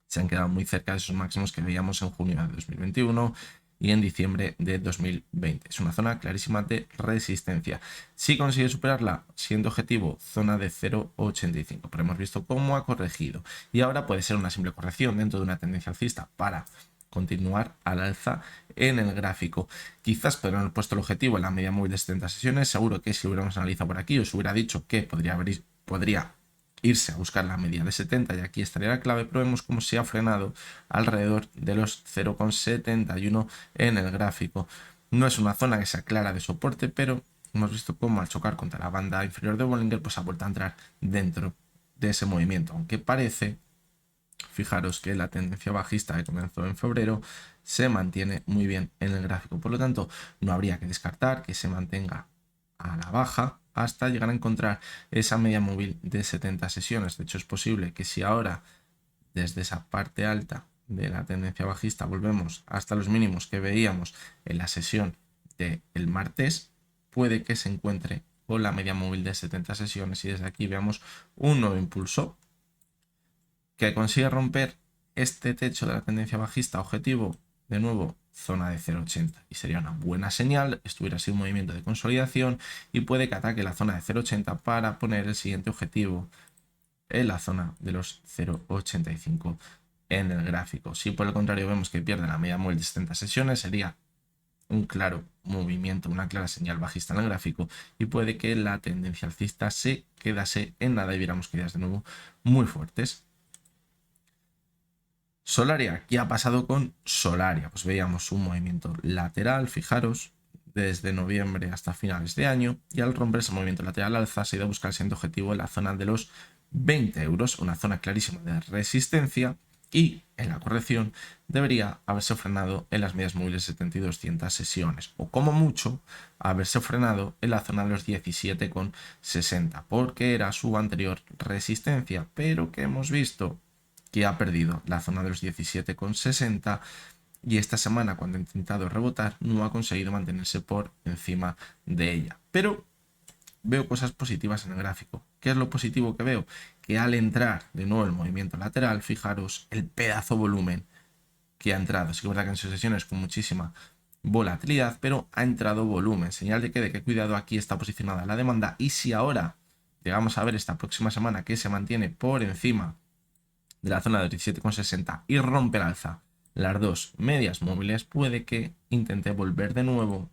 se han quedado muy cerca de esos máximos que veíamos en junio de 2021 y en diciembre de 2020. Es una zona clarísima de resistencia. Si consigue superarla, siendo objetivo zona de 0,85, pero hemos visto cómo ha corregido y ahora puede ser una simple corrección dentro de una tendencia alcista para continuar al alza en el gráfico. Quizás podrían haber puesto el objetivo en la media móvil de 70 sesiones. Seguro que si lo hubiéramos analizado por aquí os hubiera dicho que podría irse a buscar la media de 70 y aquí estaría la clave, pero vemos cómo se ha frenado alrededor de los 0,71 en el gráfico. No es una zona que sea clara de soporte, pero hemos visto cómo al chocar contra la banda inferior de Bollinger pues ha vuelto a entrar dentro de ese movimiento, aunque parece, fijaros que la tendencia bajista que comenzó en febrero se mantiene muy bien en el gráfico. Por lo tanto, no habría que descartar que se mantenga a la baja hasta llegar a encontrar esa media móvil de 70 sesiones. De hecho, es posible que si ahora desde esa parte alta de la tendencia bajista volvemos hasta los mínimos que veíamos en la sesión del martes, puede que se encuentre con la media móvil de 70 sesiones y desde aquí veamos un nuevo impulso que consigue romper este techo de la tendencia bajista objetivo, de nuevo zona de 0,80 y sería una buena señal, estuviera así un movimiento de consolidación y puede que ataque la zona de 0,80 para poner el siguiente objetivo en la zona de los 0,85 en el gráfico. Si por el contrario vemos que pierde la media móvil de 70 sesiones, sería un claro movimiento, una clara señal bajista en el gráfico y puede que la tendencia alcista se quedase en nada y viéramos caídas de nuevo muy fuertes. Solaria, ¿qué ha pasado con Solaria? Pues veíamos un movimiento lateral, fijaros, desde noviembre hasta finales de año y al romper ese movimiento lateral alza se ha ido a buscar el siguiente objetivo en la zona de los 20 euros, una zona clarísima de resistencia y en la corrección debería haberse frenado en las medias móviles 70 y 200 sesiones o como mucho haberse frenado en la zona de los 17,60 porque era su anterior resistencia, pero que hemos visto que ha perdido la zona de los 17,60 y esta semana cuando ha intentado rebotar no ha conseguido mantenerse por encima de ella. Pero veo cosas positivas en el gráfico. ¿Qué es lo positivo que veo? Que al entrar de nuevo el movimiento lateral, fijaros el pedazo volumen que ha entrado. Sí que es verdad que en sus sesiones con muchísima volatilidad, pero ha entrado volumen. Señal de que cuidado, aquí está posicionada la demanda y si ahora llegamos a ver esta próxima semana que se mantiene por encima de la zona de 17,60 y rompe el alza las dos medias móviles, puede que intente volver de nuevo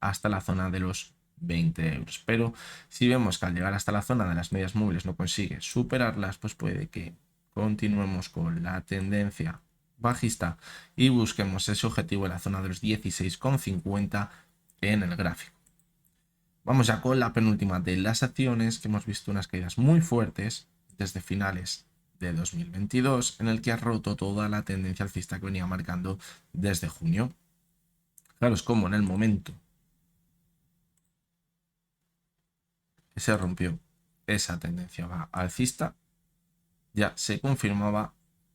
hasta la zona de los 20 euros. Pero si vemos que al llegar hasta la zona de las medias móviles no consigue superarlas, pues puede que continuemos con la tendencia bajista y busquemos ese objetivo en la zona de los 16,50 en el gráfico. Vamos ya con la penúltima de las acciones, que hemos visto unas caídas muy fuertes desde finales de 2022, en el que ha roto toda la tendencia alcista que venía marcando desde junio. Claro, es como en el momento que se rompió esa tendencia alcista, ya se confirmaba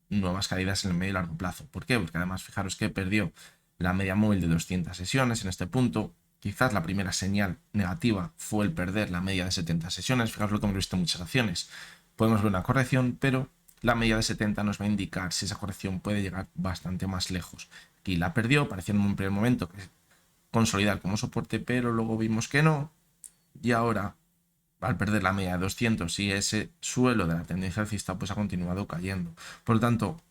nuevas caídas en el medio y largo plazo. ¿Por qué? Porque además fijaros que perdió la media móvil de 200 sesiones en este punto, quizás la primera señal negativa fue el perder la media de 70 sesiones. Fijaos lo que hemos visto en muchas acciones. Podemos ver una corrección, pero la media de 70 nos va a indicar si esa corrección puede llegar bastante más lejos. Aquí la perdió, parecía en un primer momento que consolidar como soporte, pero luego vimos que no. Y ahora, al perder la media de 200 y ese suelo de la tendencia alcista, pues ha continuado cayendo. Por lo tanto,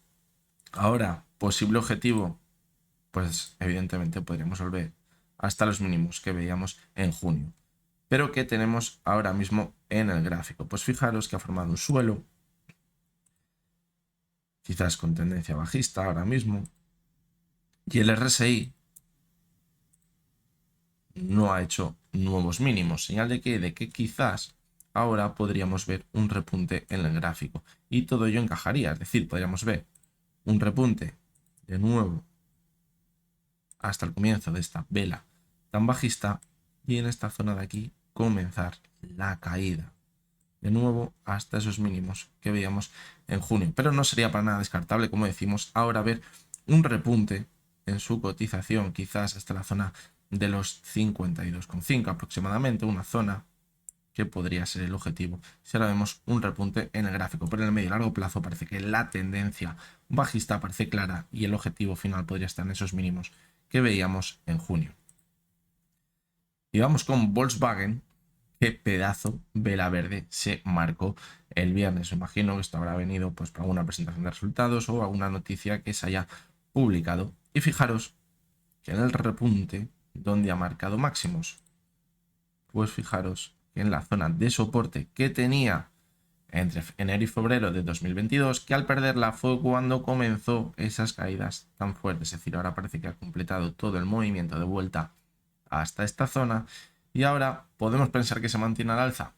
ahora, posible objetivo, pues evidentemente podríamos volver hasta los mínimos que veíamos en junio. Pero ¿qué tenemos ahora mismo en el gráfico? Pues fijaros que ha formado un suelo, quizás con tendencia bajista ahora mismo, y el RSI no ha hecho nuevos mínimos, señal de que quizás ahora podríamos ver un repunte en el gráfico y todo ello encajaría, es decir, podríamos ver un repunte de nuevo hasta el comienzo de esta vela tan bajista y en esta zona de aquí comenzar la caída de nuevo hasta esos mínimos que veíamos en junio, pero no sería para nada descartable, como decimos, ahora ver un repunte en su cotización, quizás hasta la zona de los 52,5 aproximadamente, una zona que podría ser el objetivo si ahora vemos un repunte en el gráfico, pero en el medio y largo plazo parece que la tendencia bajista parece clara y el objetivo final podría estar en esos mínimos que veíamos en junio. Y vamos con Volkswagen. Qué pedazo vela verde se marcó el viernes. Imagino que esto habrá venido pues para alguna presentación de resultados o alguna noticia que se haya publicado. Y fijaros que en el repunte, donde ha marcado máximos, pues fijaros que en la zona de soporte que tenía entre enero y febrero de 2022, que al perderla fue cuando comenzó esas caídas tan fuertes. Es decir, ahora parece que ha completado todo el movimiento de vuelta hasta esta zona y ahora podemos pensar que se mantiene al alza.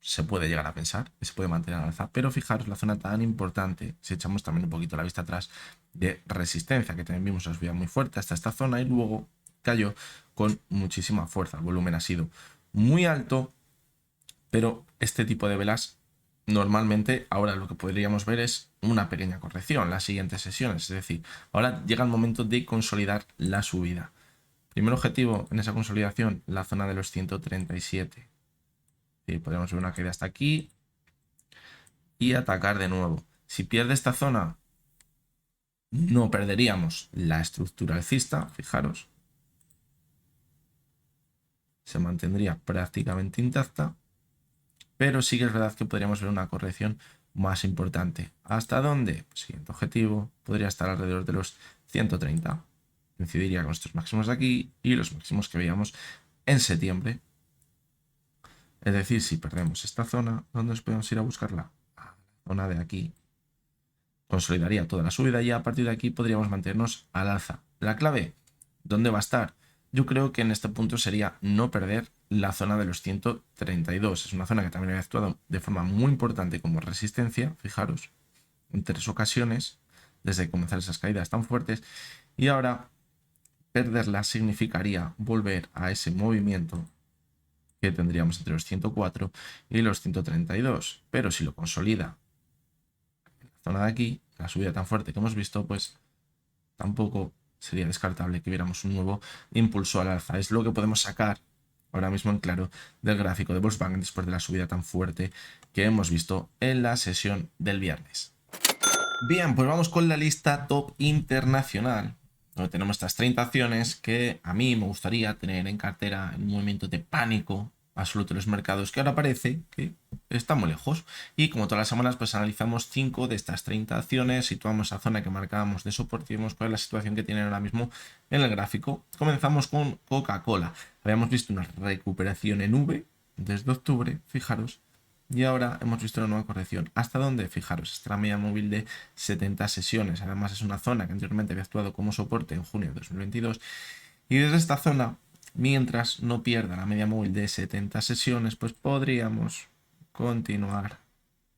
Se puede llegar a pensar que se puede mantener al alza, pero fijaros la zona tan importante, si echamos también un poquito la vista atrás, de resistencia, que también vimos una subida muy fuerte hasta esta zona y luego cayó con muchísima fuerza. El volumen ha sido muy alto, pero este tipo de velas normalmente ahora lo que podríamos ver es una pequeña corrección, las siguientes sesiones, es decir, ahora llega el momento de consolidar la subida. Primer objetivo en esa consolidación, la zona de los 137. Sí, podríamos ver una caída hasta aquí y atacar de nuevo. Si pierde esta zona, no perderíamos la estructura alcista, fijaros. Se mantendría prácticamente intacta, pero sí que es verdad que podríamos ver una corrección más importante. ¿Hasta dónde? Pues siguiente objetivo podría estar alrededor de los 130. Coincidiría con estos máximos de aquí y los máximos que veíamos en septiembre. Es decir, si perdemos esta zona, ¿dónde nos podemos ir a buscarla? A la zona de aquí. Consolidaría toda la subida y a partir de aquí podríamos mantenernos al alza. La clave, ¿dónde va a estar? Yo creo que en este punto sería no perder la zona de los 132. Es una zona que también había actuado de forma muy importante como resistencia, fijaros, en 3 ocasiones, desde comenzar esas caídas tan fuertes. Y ahora perderla significaría volver a ese movimiento que tendríamos entre los 104 y los 132. Pero si lo consolida en la zona de aquí, la subida tan fuerte que hemos visto, pues tampoco sería descartable que viéramos un nuevo impulso al alza. Es lo que podemos sacar ahora mismo en claro del gráfico de Volkswagen después de la subida tan fuerte que hemos visto en la sesión del viernes. Bien, pues vamos con la lista top internacional, donde tenemos estas 30 acciones que a mí me gustaría tener en cartera en un movimiento de pánico absoluto de los mercados, que ahora parece que está muy lejos. Y como todas las semanas, pues analizamos 5 de estas 30 acciones, situamos la zona que marcábamos de soporte y vemos cuál es la situación que tienen ahora mismo en el gráfico. Comenzamos con Coca-Cola. Habíamos visto una recuperación en V desde octubre, fijaros. Y ahora hemos visto una nueva corrección. ¿Hasta dónde? Fijaros, esta media móvil de 70 sesiones. Además es una zona que anteriormente había actuado como soporte en junio de 2022. Y desde esta zona, mientras no pierda la media móvil de 70 sesiones, pues podríamos continuar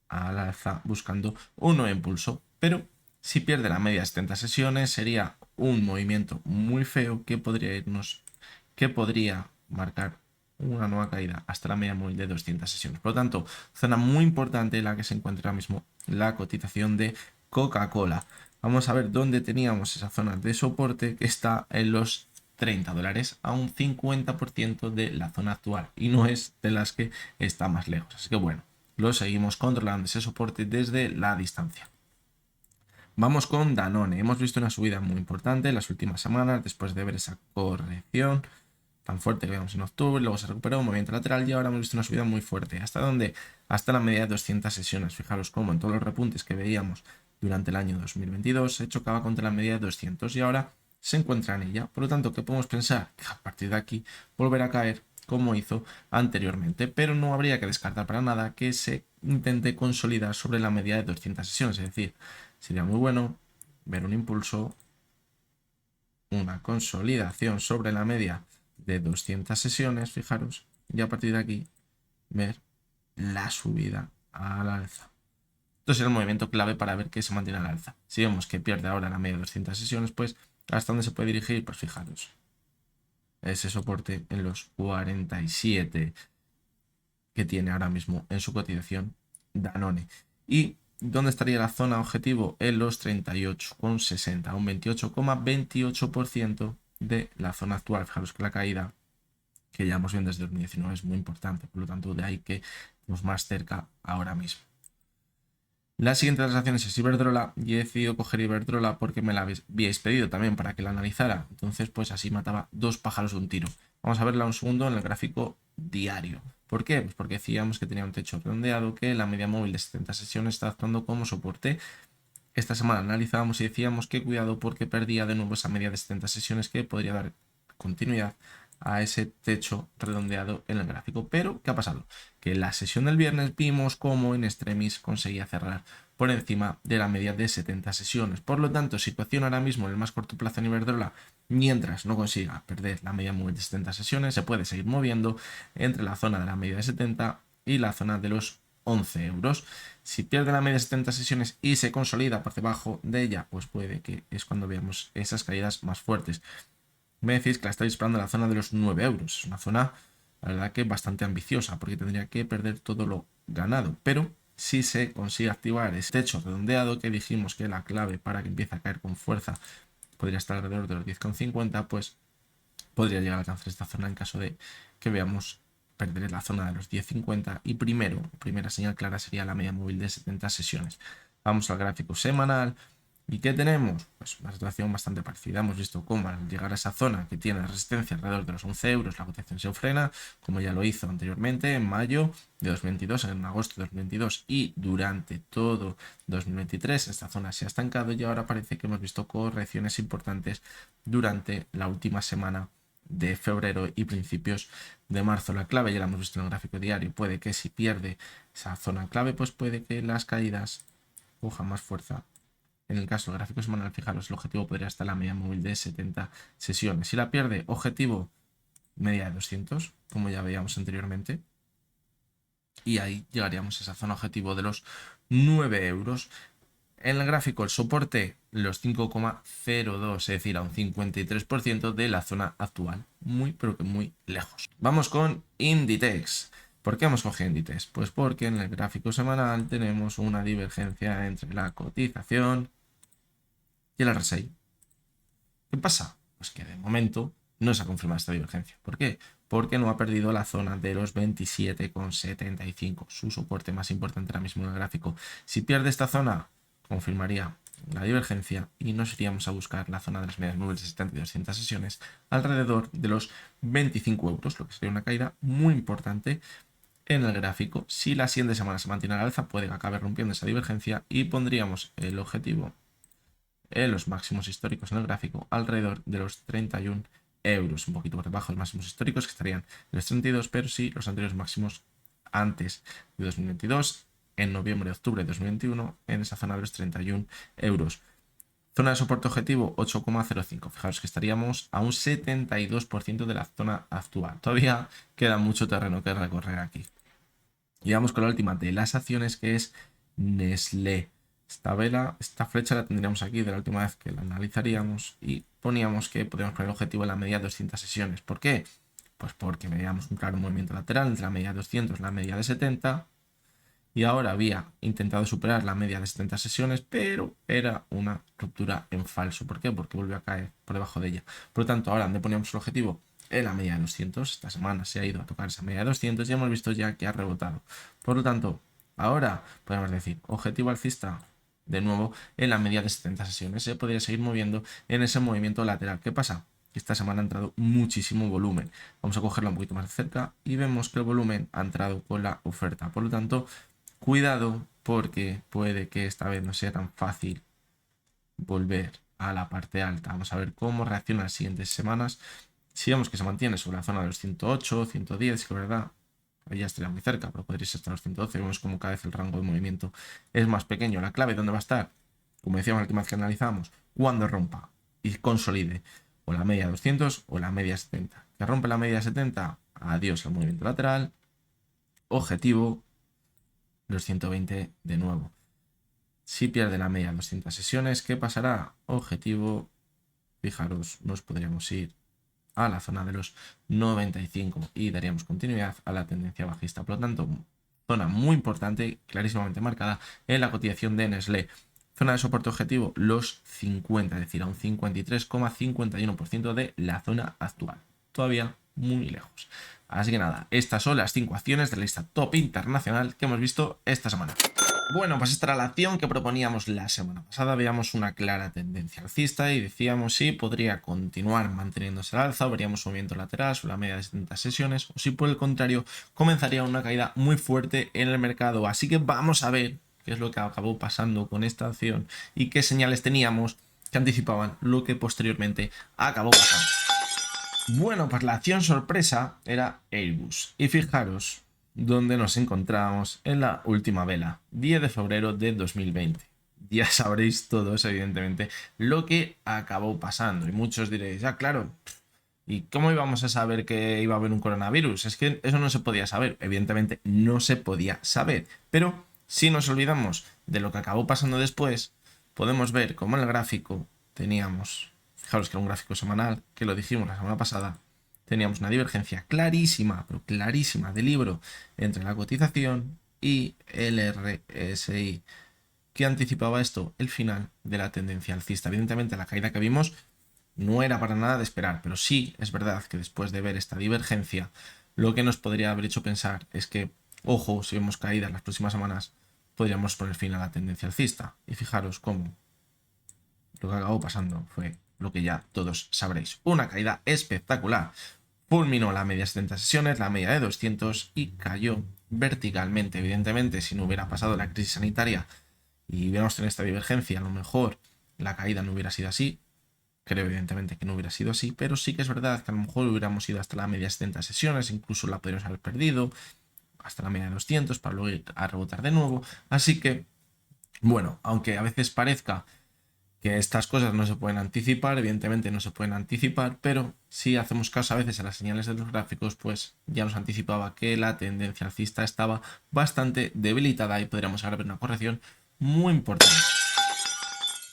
al alza buscando un nuevo impulso. Pero si pierde la media de 70 sesiones, sería un movimiento muy feo que podría marcar una nueva caída hasta la media móvil de 200 sesiones. Por lo tanto, zona muy importante en la que se encuentra ahora mismo la cotización de Coca-Cola. Vamos a ver dónde teníamos esa zona de soporte que está en los $30 a un 50% de la zona actual y no es de las que está más lejos. Así que bueno, lo seguimos controlando ese soporte desde la distancia. Vamos con Danone. Hemos visto una subida muy importante en las últimas semanas después de ver esa corrección tan fuerte que vimos en octubre, luego se recuperó un movimiento lateral y ahora hemos visto una subida muy fuerte. ¿Hasta dónde? Hasta la media de 200 sesiones. Fijaros cómo en todos los repuntes que veíamos durante el año 2022 se chocaba contra la media de 200 y ahora se encuentra en ella. Por lo tanto, ¿qué podemos pensar? Que a partir de aquí volverá a caer como hizo anteriormente, pero no habría que descartar para nada que se intente consolidar sobre la media de 200 sesiones. Es decir, sería muy bueno ver un impulso, una consolidación sobre la media de 200 sesiones, fijaros, y a partir de aquí ver la subida al alza. Entonces es el movimiento clave para ver que se mantiene al alza. Si vemos que pierde ahora la media de 200 sesiones, pues ¿hasta dónde se puede dirigir? Pues fijaros, ese soporte en los 47 que tiene ahora mismo en su cotización Danone. ¿Y dónde estaría la zona objetivo? En los 38,60, un 28,28% de la zona actual. Fijaros que la caída que ya hemos visto desde 2019 es muy importante, por lo tanto de ahí que estamos más cerca ahora mismo. La siguiente de las acciones es Iberdrola y he decidido coger Iberdrola porque me la habíais pedido también para que la analizara, entonces pues así mataba dos pájaros de un tiro. Vamos a verla un segundo en el gráfico diario. ¿Por qué? Pues porque decíamos que tenía un techo redondeado, que la media móvil de 70 sesiones está actuando como soporte. Esta semana analizábamos y decíamos que cuidado porque perdía de nuevo esa media de 70 sesiones que podría dar continuidad a ese techo redondeado en el gráfico. Pero, ¿qué ha pasado? Que en la sesión del viernes vimos cómo en extremis conseguía cerrar por encima de la media de 70 sesiones. Por lo tanto, situación ahora mismo en el más corto plazo en Iberdrola, mientras no consiga perder la media móvil de 70 sesiones, se puede seguir moviendo entre la zona de la media de 70 y la zona de los 11 euros. Si pierde la media de 70 sesiones y se consolida por debajo de ella, pues puede que es cuando veamos esas caídas más fuertes. Me decís que la estáis esperando en la zona de los 9 euros. Es una zona, la verdad, que bastante ambiciosa, porque tendría que perder todo lo ganado. Pero si se consigue activar ese techo redondeado que dijimos que la clave para que empiece a caer con fuerza podría estar alrededor de los 10,50, pues podría llegar a alcanzar esta zona en caso de que veamos perder la zona de los 10,50 y primera señal clara sería la media móvil de 70 sesiones. Vamos al gráfico semanal. ¿Y qué tenemos? Pues una situación bastante parecida. Hemos visto cómo al llegar a esa zona que tiene resistencia alrededor de los 11 euros, la cotización se frena, como ya lo hizo anteriormente en mayo de 2022, en agosto de 2022 y durante todo 2023. Esta zona se ha estancado y ahora parece que hemos visto correcciones importantes durante la última semana de febrero y principios de marzo. La clave ya la hemos visto en el gráfico diario. Puede que si pierde esa zona clave, pues puede que las caídas cojan más fuerza. En el caso del gráfico semanal, fijaros, el objetivo podría estar la media móvil de 70 sesiones. Si la pierde, objetivo media de 200, como ya veíamos anteriormente. Y ahí llegaríamos a esa zona objetivo de los 9 euros. En el gráfico, el soporte, los 5,02, es decir, a un 53% de la zona actual. Muy, pero que muy lejos. Vamos con Inditex. ¿Por qué hemos cogido Inditex? Pues porque en el gráfico semanal tenemos una divergencia entre la cotización y el RSI. ¿Qué pasa? Pues que de momento no se ha confirmado esta divergencia. ¿Por qué? Porque no ha perdido la zona de los 27,75, su soporte más importante ahora mismo en el gráfico. Si pierde esta zona, confirmaría la divergencia y nos iríamos a buscar la zona de las medias móviles de 70 y 200 sesiones alrededor de los 25 euros, lo que sería una caída muy importante en el gráfico. Si la siguiente semana se mantiene al alza, puede acabar rompiendo esa divergencia y pondríamos el objetivo en los máximos históricos en el gráfico alrededor de los 31 euros, un poquito por debajo de los máximos históricos que estarían en los 32, pero sí los anteriores máximos antes de 2022, en noviembre, octubre de 2021, en esa zona de los 31 euros. Zona de soporte objetivo 8,05. Fijaros que estaríamos a un 72% de la zona actual. Todavía queda mucho terreno que recorrer aquí. Y vamos con la última de las acciones, que es Nestlé. Esta flecha la tendríamos aquí de la última vez que la analizaríamos y poníamos que podríamos poner el objetivo en la media de 200 sesiones. ¿Por qué? Pues porque veíamos un claro movimiento lateral entre la media de 200 y la media de 70 y ahora había intentado superar la media de 70 sesiones, pero era una ruptura en falso. ¿Por qué? Porque volvió a caer por debajo de ella. Por lo tanto, ahora donde poníamos el objetivo en la media de 200, esta semana se ha ido a tocar esa media de 200 y hemos visto ya que ha rebotado. Por lo tanto, ahora podemos decir objetivo alcista de nuevo en la media de 70 sesiones. Se podría seguir moviendo en ese movimiento lateral. ¿Qué pasa? Esta semana ha entrado muchísimo volumen. Vamos a cogerlo un poquito más de cerca y vemos que el volumen ha entrado con la oferta. Por lo tanto, cuidado porque puede que esta vez no sea tan fácil volver a la parte alta. Vamos a ver cómo reacciona las siguientes semanas. Si vemos que se mantiene sobre la zona de los 108, 110, que es verdad, ahí ya estaría muy cerca, pero podría estar en los 112. Vemos como cada vez el rango de movimiento es más pequeño. La clave, ¿dónde va a estar? Como decíamos la última vez que analizamos, cuando rompa y consolide o la media 200 o la media 70. Que rompe la media 70, adiós al movimiento lateral. Objetivo, los 120 de nuevo. Si pierde la media 200 sesiones, ¿qué pasará? Objetivo, fijaros, nos podríamos ir a la zona de los 95 y daríamos continuidad a la tendencia bajista. Por lo tanto, zona muy importante, clarísimamente marcada en la cotización de Nestlé. Zona de soporte objetivo, los 50, es decir, a un 53,51% de la zona actual. Todavía muy lejos. Así que nada, estas son las 5 acciones de la lista top internacional que hemos visto esta semana. Bueno, pues esta era la acción que proponíamos la semana pasada. Veíamos una clara tendencia alcista y decíamos si podría continuar manteniéndose al alza, veríamos un movimiento lateral sobre la media de 70 sesiones, o si por el contrario comenzaría una caída muy fuerte en el mercado. Así que vamos a ver qué es lo que acabó pasando con esta acción y qué señales teníamos que anticipaban lo que posteriormente acabó pasando. Bueno, pues la acción sorpresa era Airbus. Y fijaros dónde nos encontramos en la última vela, 10 de febrero de 2020. Ya sabréis todos, evidentemente, lo que acabó pasando. Y muchos diréis, ah, claro, ¿y cómo íbamos a saber que iba a haber un coronavirus? Es que eso no se podía saber. Evidentemente no se podía saber. Pero si nos olvidamos de lo que acabó pasando después, podemos ver cómo en el gráfico teníamos, fijaros que era un gráfico semanal, que lo dijimos la semana pasada, teníamos una divergencia clarísima, pero clarísima de libro entre la cotización y el RSI. ¿Qué anticipaba esto? El final de la tendencia alcista. Evidentemente la caída que vimos no era para nada de esperar, pero sí es verdad que después de ver esta divergencia, lo que nos podría haber hecho pensar es que, ojo, si vemos caída en las próximas semanas, podríamos poner fin a la tendencia alcista. Y fijaros cómo lo que acabó pasando fue lo que ya todos sabréis. Una caída espectacular. Fulminó la media de 70 sesiones, la media de 200 y cayó verticalmente. Evidentemente, si no hubiera pasado la crisis sanitaria y hubiéramos tenido esta divergencia, a lo mejor la caída no hubiera sido así. Creo evidentemente que no hubiera sido así, pero sí que es verdad que a lo mejor hubiéramos ido hasta la media de 70 sesiones, incluso la podríamos haber perdido, hasta la media de 200 para luego ir a rebotar de nuevo. Así que, bueno, aunque a veces parezca que estas cosas no se pueden anticipar, evidentemente no se pueden anticipar, pero si hacemos caso a veces a las señales de los gráficos, pues ya nos anticipaba que la tendencia alcista estaba bastante debilitada y podríamos haber una corrección muy importante.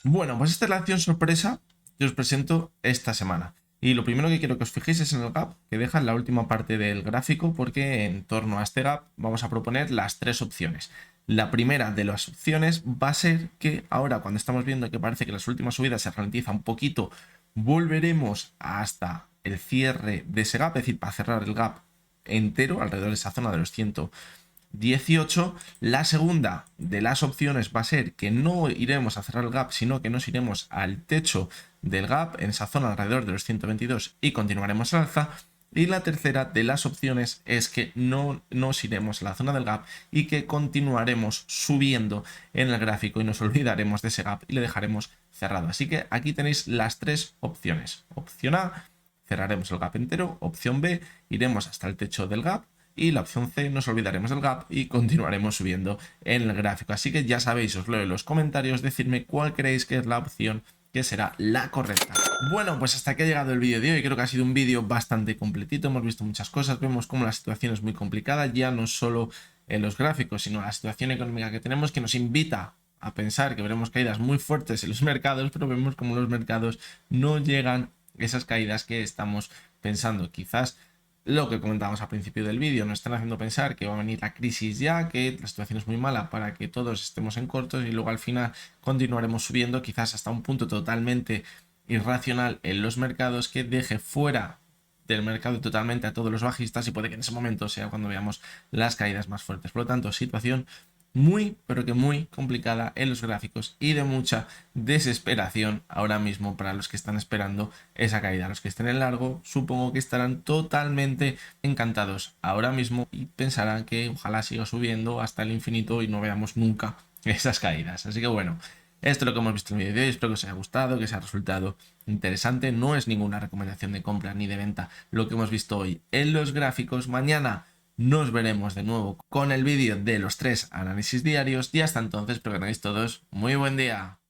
Bueno, pues esta es la acción sorpresa que os presento esta semana. Y lo primero que quiero que os fijéis es en el gap que deja en la última parte del gráfico, porque en torno a este gap vamos a proponer las 3 opciones. La primera de las opciones va a ser que ahora, cuando estamos viendo que parece que las últimas subidas se ralentiza un poquito, volveremos hasta el cierre de ese gap, es decir, para cerrar el gap entero alrededor de esa zona de los 118. La segunda de las opciones va a ser que no iremos a cerrar el gap, sino que nos iremos al techo del gap en esa zona alrededor de los 122 y continuaremos al alza. Y la tercera de las opciones es que no nos iremos a la zona del gap y que continuaremos subiendo en el gráfico y nos olvidaremos de ese gap y le dejaremos cerrado. Así que aquí tenéis las 3 opciones. Opción A, cerraremos el gap entero. Opción B, iremos hasta el techo del gap. Y la opción C, nos olvidaremos del gap y continuaremos subiendo en el gráfico. Así que ya sabéis, os leo en los comentarios, decidme cuál creéis que es la opción que será la correcta. Bueno, pues hasta aquí ha llegado el vídeo de hoy. Creo que ha sido un vídeo bastante completito. Hemos visto muchas cosas. Vemos cómo la situación es muy complicada, ya no solo en los gráficos, sino la situación económica que tenemos, que nos invita a pensar que veremos caídas muy fuertes en los mercados, pero vemos como los mercados no llegan a esas caídas que estamos pensando. Quizás Lo que comentábamos al principio del vídeo, nos están haciendo pensar que va a venir la crisis ya, que la situación es muy mala para que todos estemos en cortos y luego al final continuaremos subiendo quizás hasta un punto totalmente irracional en los mercados que deje fuera del mercado totalmente a todos los bajistas y puede que en ese momento sea cuando veamos las caídas más fuertes. Por lo tanto, situación muy, pero que muy complicada en los gráficos y de mucha desesperación ahora mismo para los que están esperando esa caída. Los que estén en largo supongo que estarán totalmente encantados ahora mismo y pensarán que ojalá siga subiendo hasta el infinito y no veamos nunca esas caídas. Así que bueno, esto es lo que hemos visto en el vídeo de hoy. Espero que os haya gustado, que os haya resultado interesante. No es ninguna recomendación de compra ni de venta lo que hemos visto hoy en los gráficos. Mañana nos veremos de nuevo con el vídeo de los 3 análisis diarios y hasta entonces espero que tengáis todos muy buen día.